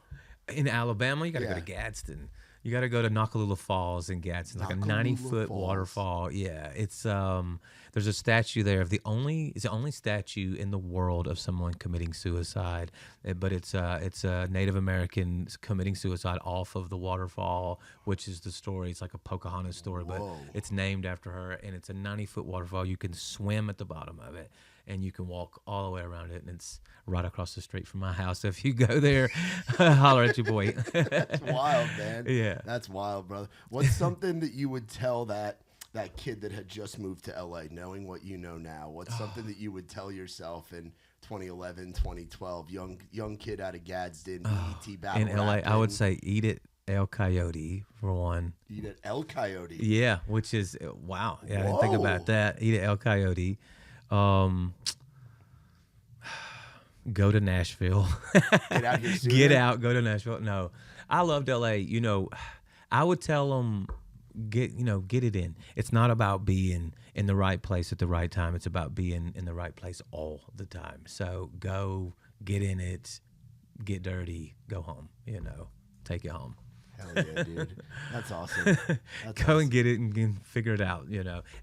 In Alabama, you got to go to Gadsden. You got to go to Nakalula Falls in Gadsden, like a 90-foot waterfall. Yeah, it's there's a statue there of it's the only statue in the world of someone committing suicide, but it's a Native American committing suicide off of the waterfall, which is the story. It's like a Pocahontas story, but it's named after her, and it's a 90-foot waterfall. You can swim at the bottom of it, and you can walk all the way around it, and it's right across the street from my house. So if you go there, holler at your boy. That's wild, man. Yeah. That's wild, brother. What's something that you would tell that kid that had just moved to LA, knowing what you know now? What's something that you would tell yourself in 2011, 2012, young kid out of Gadsden, ET battle in LA? I would say eat it El Coyote for one. Eat it El Coyote. Yeah, which is wow. Yeah, I didn't think about that. Eat it El Coyote. Go to Nashville. Get out here sooner. Get out. Go to Nashville. No, I loved LA. You know, I would tell them get it in. It's not about being in the right place at the right time. It's about being in the right place all the time. So go get in it, get dirty, go home. Take it home. Hell yeah, dude. That's awesome. Go and get it and figure it out.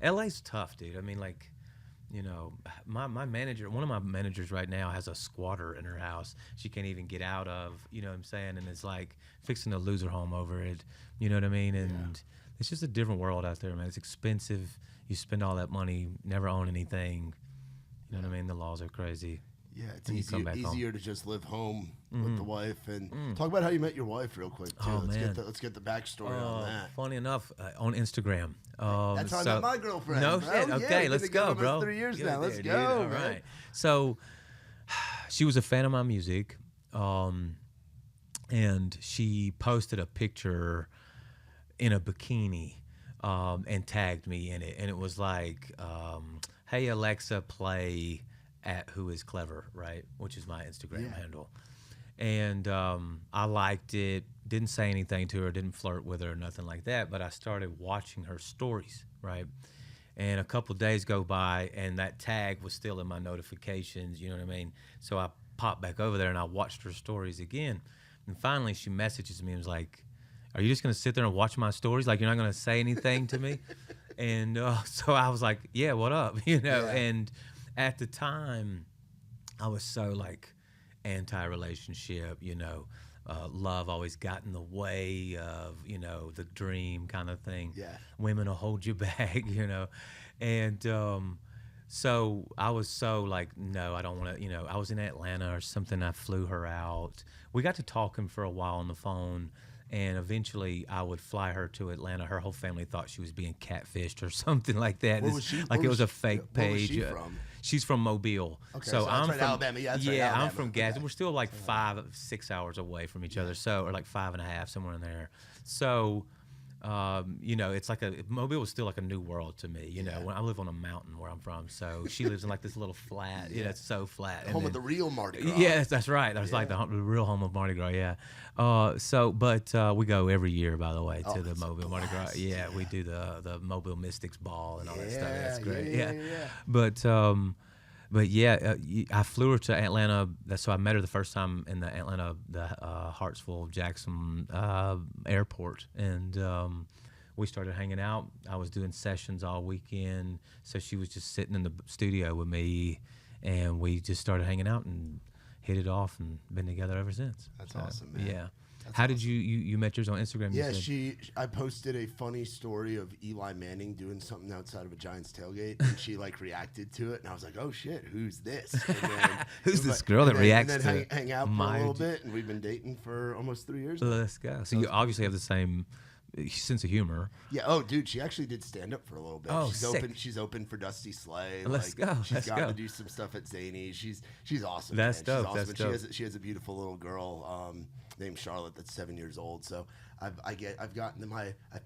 LA's tough, dude. I mean, like. My manager, one of my managers right now has a squatter in her house she can't even get out of, you know what I'm saying? And it's like fixing to lose her home over it, you know what I mean? And it's just a different world out there, man. It's expensive. You spend all that money, never own anything. You know what I mean? The laws are crazy. Yeah, it's easier to just live home with the wife. And talk about how you met your wife real quick, too. Let's get the backstory on that. Funny enough, on Instagram. That's how I met my girlfriend. No bro. shit. Okay, let's go, bro. 3 years now. Let's go. All right. So she was a fan of my music, and she posted a picture in a bikini and tagged me in it. And it was like, hey, Alexa, play at Who Is Clever, right? Which is my Instagram handle. And I liked it, didn't say anything to her, didn't flirt with her or nothing like that, but I started watching her stories, right? And a couple days go by, and that tag was still in my notifications, you know what I mean? So I popped back over there, and I watched her stories again. And finally, she messages me and was like, are you just going to sit there and watch my stories? Like, you're not going to say anything to me? And so I was like, yeah, what up? And at the time, I was so like anti-relationship, love always got in the way of, the dream kind of thing. Yeah. Women will hold you back, And so I was so like, no, I don't want to, I was in Atlanta or something. I flew her out. We got to talking for a while on the phone. And eventually, I would fly her to Atlanta. Her whole family thought she was being catfished or something like that. Where was she? Like it was a fake page. Where was she from? She's from Mobile. Okay, so I'm from Alabama. Yeah, Alabama. I'm from Gadsden. We're still like 5-6 hours away from each other. So, or like 5.5, somewhere in there. So, it's like Mobile was still like a new world to me. When I live on a mountain where I'm from. So she lives in like this little flat. It's so flat. Home of the real Mardi Gras. Yes, that's right. That's like the real home of Mardi Gras. Yeah. But we go every year, by the way, to the Mobile Mardi Gras. Yeah, we do the Mobile Mystics Ball and all that stuff. That's great. Yeah. But I flew her to Atlanta. So I met her the first time in the Atlanta, the Hartsville Jackson airport, and we started hanging out. I was doing sessions all weekend, so she was just sitting in the studio with me, and we just started hanging out and hit it off, and been together ever since. That's awesome, man. Yeah. How did you met yours on Instagram? Yeah, I posted a funny story of Eli Manning doing something outside of a Giants tailgate, and she like reacted to it, and I was like, "Oh shit, who's this?" And then, who's this girl that reacts and to then hang out for a little bit, and we've been dating for almost 3 years. Let's go. So you obviously have the same sense of humor. Yeah. Oh, dude, she actually did stand up for a little bit. Oh, she's sick. open. She's open for Dusty Slay. Let's go. She's got to do some stuff at Zany. She's awesome. That's man. dope. She's awesome. That's dope. She has a beautiful little girl named Charlotte that's 7 years old. So I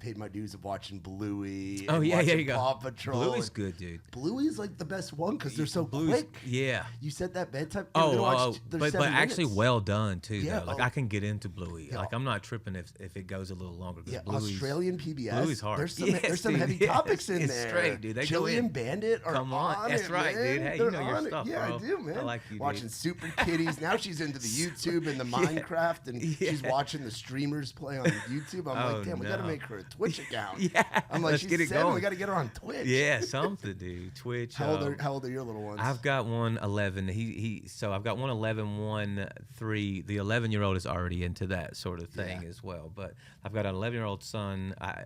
paid my dues of watching Bluey. Oh, and yeah, watching you go. Paw Patrol. Bluey's good, dude. Bluey's like the best one because they're so Bluey's, quick. Yeah. You set that bedtime. But actually well done too. Yeah, though. Like I can get into Bluey. Yeah. Like I'm not tripping if it goes a little longer. Yeah, Bluey's, Australian PBS. Bluey's hard. There's some heavy topics in it's there. Straight, dude. They Chili go in. and Bandit are Come on. That's it, right, man. dude. Hey, They're you know your on it. stuff, Yeah, bro. I do, man. I like you, watching dude. Super Kitties. Now she's into the YouTube and the Minecraft, and she's watching the streamers play on YouTube. I'm like, damn, we got to make her a Twitch account. Yeah. I'm like, Let's she's get it 7. going. We got to get her on Twitch. Yeah, something, dude. Twitch. How old are your little ones? I've got one 11. So I've got one 11, one 3. The 11-year-old is already into that sort of thing as well. But I've got an 11-year-old son. I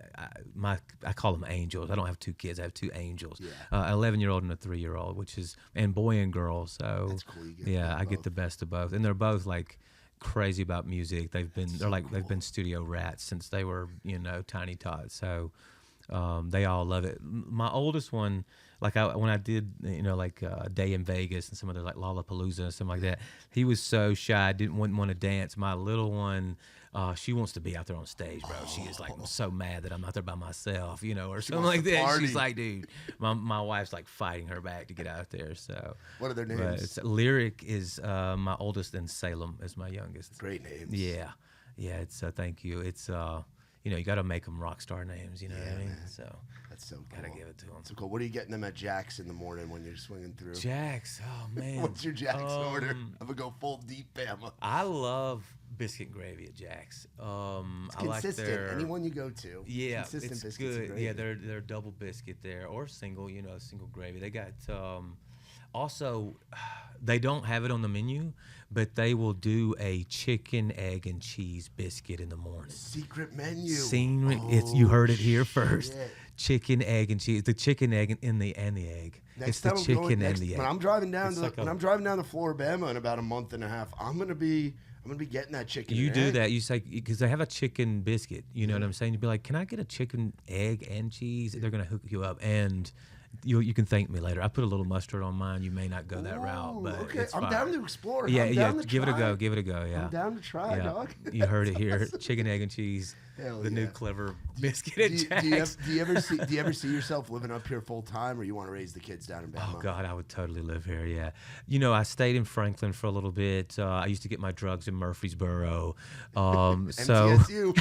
call them angels. I don't have 2 kids. I have 2 angels. Yeah. An 11-year-old and a 3-year-old, and boy and girl. So that's cool. I get the best of both, and they're both like crazy about music. They've been studio rats since they were tiny tots. So they all love it. My oldest one, like when I did a day in Vegas and some other like Lollapalooza and something like that, he was so shy, wouldn't want to dance. My little one, she wants to be out there on stage, bro. She is like so mad that I'm out there by myself, or something like that. Party. She's like, dude, my wife's like fighting her back to get out there. So what are their names? Lyric is my oldest, and Salem is my youngest. Great names. Yeah. It's thank you. It's you got to make them rock star names. You know what I mean? Man. So that's so cool. Gotta give it to them. So cool. What are you getting them at Jack's in the morning when you're swinging through? Jack's. Oh man. What's your Jack's order? I'm gonna go full deep Bama. I love biscuit and gravy at Jack's. It's I consistent. like their Anyone you go to. Yeah, consistent it's biscuits good. and gravy. Yeah, they're double biscuit there or single. Single gravy. They got also they don't have it on the menu, but they will do a chicken, egg, and cheese biscuit in the morning. Secret menu. You heard it here first. Shit. Chicken, egg, and cheese. The chicken, egg, and the egg. Next it's the chicken and the egg. When I'm driving down to Floribama in about a month and a half, I'm gonna be getting that chicken. You and do egg. that. You say because they have a chicken biscuit. You know what I'm saying? You'd be like, "Can I get a chicken, egg, and cheese?" They're gonna hook you up, and you can thank me later. I put a little mustard on mine. You may not go that route, but okay. it's I'm fine. down to explore. Yeah, I'm down to give it a try. go. Give it a go. Yeah, I'm down to try, dog. You heard it here. Chicken, egg, and cheese. Hell the yeah. new clever biscuit at Jack's. Do you ever see yourself living up here full time, or you want to raise the kids down in Bama? Oh God, I would totally live here. Yeah, I stayed in Franklin for a little bit. I used to get my drugs in Murfreesboro. MTSU,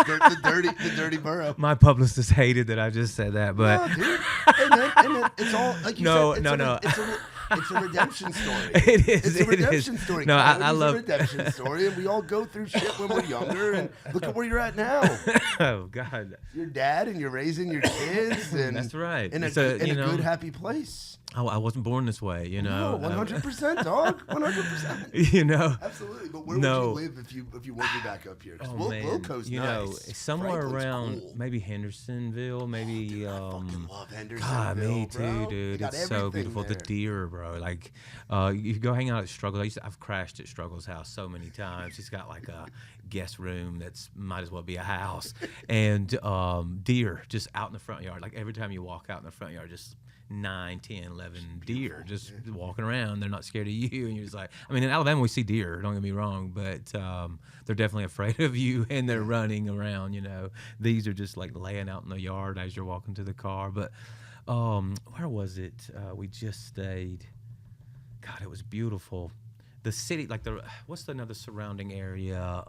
the dirty borough. My publicist hated that I just said that, but No, dude. Hey man, it's all like you said. It's a redemption story. It is. It's a redemption story. No, I love a redemption story, and we all go through shit when we're younger. And look at where you're at now. Oh God. Your dad, and you're raising your kids, and that's right. In a good, happy place. I wasn't born this way, No, 100%, dog. 100%. Absolutely. But where would you live if you would be back up here? Because Wilco's nice. Somewhere Franklin's around cool. maybe Hendersonville, maybe. Dude, I fucking love Hendersonville, God, me too, bro. dude. Got It's so beautiful. there. The deer, bro. Like, you go hang out at Struggles. I've crashed at Struggles' house so many times. He's got like a guest room that's might as well be a house, and deer just out in the front yard. Like every time you walk out in the front yard, just 9, 10, 11 deer just walking around. They're not scared of you, and you're just like, in Alabama we see deer. Don't get me wrong, but they're definitely afraid of you, and they're running around. These are just like laying out in the yard as you're walking to the car. But where was it? We just stayed. God, it was beautiful. The city, like what's another surrounding area?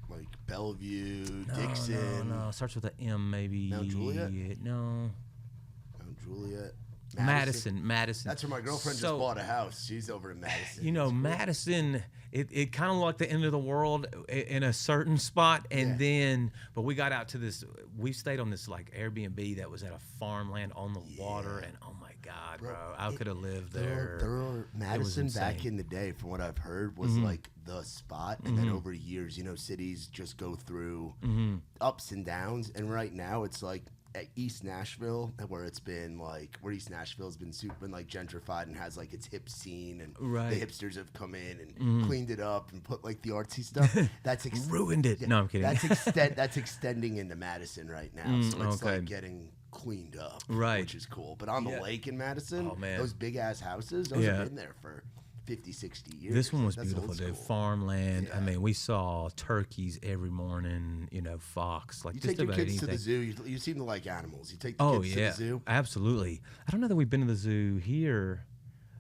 Like Bellevue, Dixon. No, starts with an M, maybe. Mount Juliet? No. Mount Juliet. Madison. That's where my girlfriend just bought a house. She's over in Madison. Madison, it kind of like the end of the world in a certain spot. And but we got out to this, we stayed on this like Airbnb that was at a farmland on the water. And oh my God, bro. I could have lived there. Madison back in the day, from what I've heard, was like the spot. And then over years, you know, cities just go through ups and downs. And right now it's like at East Nashville, where it's been like, where East Nashville's been super like gentrified and has like its hip scene, and the hipsters have come in and cleaned it up and put like the artsy stuff. That's ruined it. No, I'm kidding. That's extending into Madison right now. So it's like getting cleaned up, which is cool. But on the lake in Madison, those big ass houses, those have been there for 50, 60 years. This one was beautiful, dude. Farmland. I mean, we saw turkeys every morning, you know, fox. Like, you just take your about kids anything. to the zoo. You seem to like animals. You take the kids to the zoo. Absolutely. I don't know that we've been to the zoo here.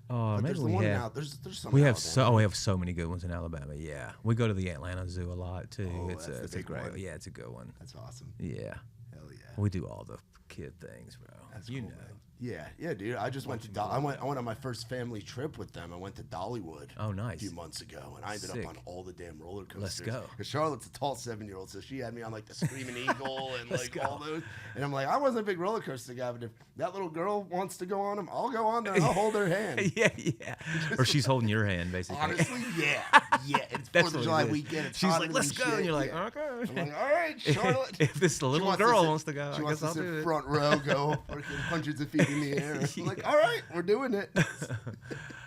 But maybe there's the we one have. out. There's some. We in have Alabama. we have so many good ones in Alabama. Yeah, we go to the Atlanta Zoo a lot too. Oh, it's that's the big great. one. Yeah, it's a good one. That's awesome. Yeah, hell yeah. we do all the kid things, bro. That's you cool, know. man. Yeah, dude. I just went to I went on my first family trip with them. I went to Dollywood. Oh, nice. A few months ago, and I ended Sick. up on all the damn roller coasters. Let's go. Because Charlotte's a tall 7-year-old, so she had me on like the Screaming Eagle and Let's like go. all those. And I'm like, I wasn't a big roller coaster guy, but if that little girl wants to go on them, I'll go on there and I'll hold her hand. yeah. Or she's holding your hand, basically. Honestly, yeah. It's That's 4th of what July it is. weekend. It's She's hotter like, let's than go. shit. And you're like, Yeah. okay. I'm like, all right, Charlotte. If this little wants girl sit- wants to go, she I wants guess to I'll sit do it. front row, go freaking hundreds of feet in the air. I'm like, all right, we're doing it.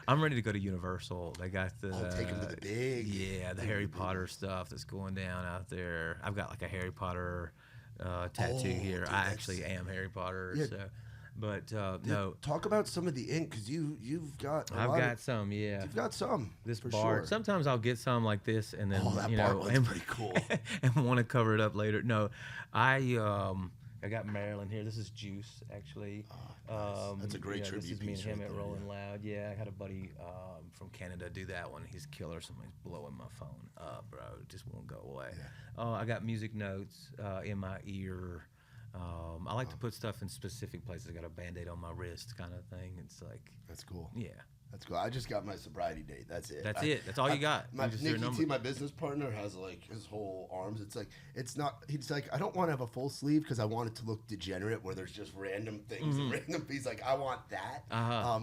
I'm ready to go to Universal. They got the Take him to the big. the Harry Potter stuff that's going down out there. I've got like a Harry Potter tattoo here. dude, I actually am Harry Potter. Yeah. So, but no, Talk about some of the ink, because you've got. I've got some. Yeah, You've got some. this for bar. Sure. Sometimes I'll get some like this, and then That you bar know, one's pretty cool. and want to cover it up later. No, I got Marilyn here. This is Juice, actually. Nice. That's a great This tribute is me and piece him right at there, Rolling Loud. Yeah, I had a buddy from Canada do that one. He's killer. Somebody's blowing my phone up, bro. It just won't go away. I got music notes in my ear. I like to put stuff in specific places. I got a Band-Aid on my wrist kind of thing. It's like... That's cool. Yeah. That's cool. I just got my sobriety date. That's it. That's it. That's all you got. My You just your Nicky number. T, my business partner, has like his whole arms. It's like, it's not. He's like, I don't want to have a full sleeve because I want it to look degenerate, where there's just random things and random. He's like, I want that.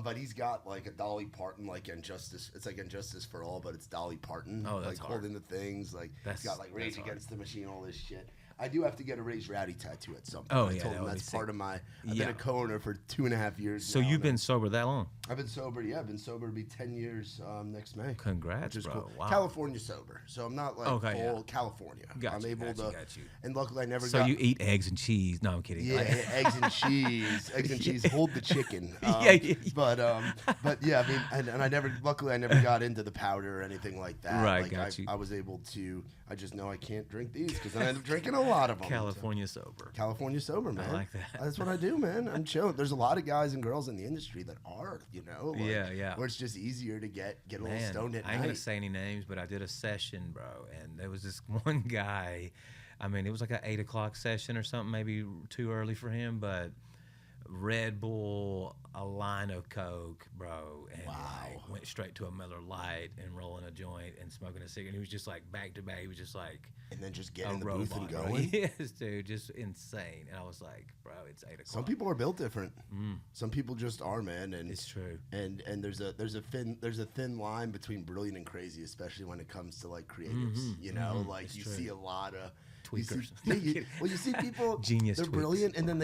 But he's got like a Dolly Parton, like Injustice. It's like Injustice for All, but it's Dolly Parton. Oh, that's like hard. holding the things. Like That's- he's got like Rage that's Against the Machine, all this shit. I do have to get a Raised Rowdy tattoo at some point. Oh, I yeah, told that him would be that's sick. part of my. I've been a co-owner for 2.5 years. So now, you've and been sober that long? I've been sober. Yeah, I've been sober to be 10 years next May. Congrats, Which is bro. cool. Wow. California sober, so I'm not like full California. Got I'm you, able got you, to, got you. and luckily I never So got. you eat eggs and cheese? No, I'm kidding. Yeah, eggs and cheese. Eggs and cheese. Hold the chicken. Yeah. But yeah, I mean, and I never. Luckily, I never got into the powder or anything like that. Right, like got you. I was able to. I just know I can't drink these because I end up drinking a lot of them. California sober. California sober, man. I like that. That's what I do, man. I'm chilling. There's a lot of guys and girls in the industry that are, you know. Like, Yeah. Where it's just easier to get a little Man, stoned at I ain't night. gonna say any names, but I did a session, bro, and there was this one guy. I mean, it was like an 8 o'clock session or something, maybe too early for him, but Red Bull, a line of Coke, bro, and like, went straight to a Miller Lite and rolling a joint and smoking a cigarette. He was just like back to back. He was just like And then just a get in the robot, booth and bro. going. Yes, dude, just insane. And I was like, bro, it's 8 o'clock. Some people are built different. Some people just are, man. And It's true. And there's a thin line between brilliant and crazy, especially when it comes to like creatives. You know, like It's you true. see a lot of Tweakers. You see people Genius They're tweaks. brilliant, and then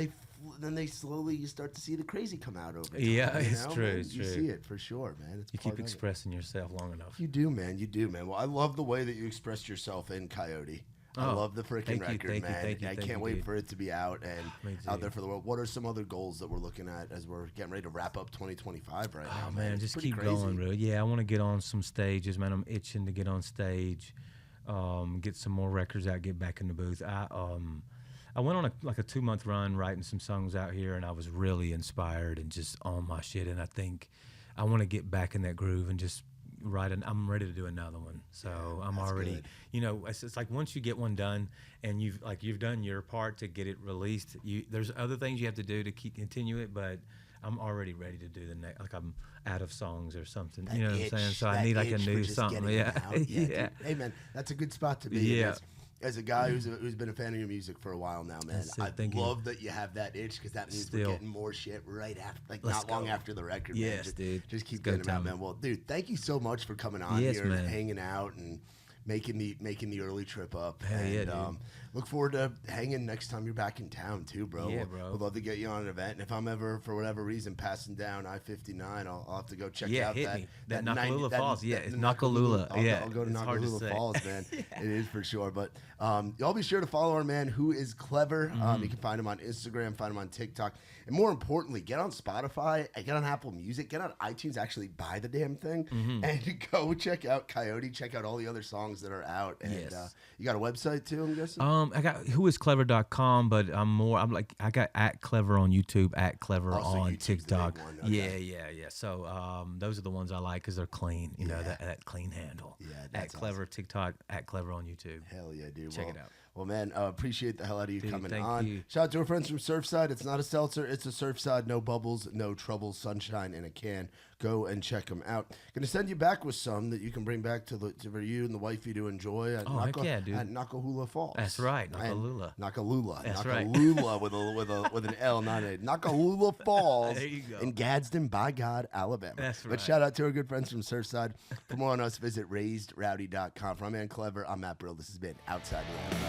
they slowly you start to see the crazy come out over time. Yeah, you it's know? true, Man, it's you true. see it for sure, man. It's You part keep of it. expressing yourself long enough. You do, man. You do, man. Well, I love the way that you expressed yourself in Coyote. I Oh, love the freaking thank you, record, thank you, man. thank you, I thank can't you, wait dude. for it to be out and Me out too. there for the world. What are some other goals that we're looking at as we're getting ready to wrap up 2025 right now? Oh man, It's just pretty keep crazy. going, bro. Yeah, I want to get on some stages, man. I'm itching to get on stage, get some more records out, get back in the booth. I went on a 2-month run writing some songs out here, and I was really inspired and just on my shit. And I think I want to get back in that groove and just write. I'm ready to do another one. So I'm that's already, good. you know, it's like once you get one done and you've done your part to get it released. There's other things you have to do to continue it, but I'm already ready to do the next. Like I'm out of songs or something. You know what I'm saying? So I need like a new something. Yeah, Yeah. yeah. Dude. Hey man, that's a good spot to be. Yeah. as a guy who's been a fan of your music for a while now, man, I love that you have that itch because that means we're getting more shit right after, like not long after the record. Yes, man. dude. Just keep getting them out, man. Well, dude, thank you so much for coming on here and hanging out and making the early trip up. Hell and, yeah, dude. Look forward to hanging next time you're back in town too, bro. Yeah, bro. We'd love to get you on an event. And if I'm ever, for whatever reason, passing down I-59, I'll have to go check out that Nakalula Falls. It's Nakalula. I'll go to Nakalula Falls, man. It is for sure. But y'all be sure to follow our man Who Is Clever. You can find him on Instagram, find him on TikTok. And more importantly, get on Spotify, get on Apple Music, get on iTunes, actually buy the damn thing, and go check out Coyote, check out all the other songs that are out. And you got a website too, I'm guessing? I got whoisclever.com, but I got @clever on YouTube, @clever on TikTok. Okay. Yeah. So those are the ones I like because they're clean, you know, that clean handle. Yeah, @clever awesome. TikTok, @clever on YouTube. Hell yeah, dude. Check it out. Well, man, appreciate the hell out of you coming on. You. Shout out to our friends from Surfside. It's not a seltzer, it's a Surfside. No bubbles, no trouble, sunshine in a can. Go and check them out. Going to send you back with some that you can bring back for you and the wifey to enjoy at, heck dude. At Nakalula Falls. That's right, Nakalula. Nakalula. That's Nakalula with an L, not a Nakalula Falls. There you go. In Gadsden, by God, Alabama. That's right. But shout out to our good friends from Surfside. For more on us, visit raisedrowdy.com. For my man Clever, I'm Matt Burrill. This has been Outside the Line.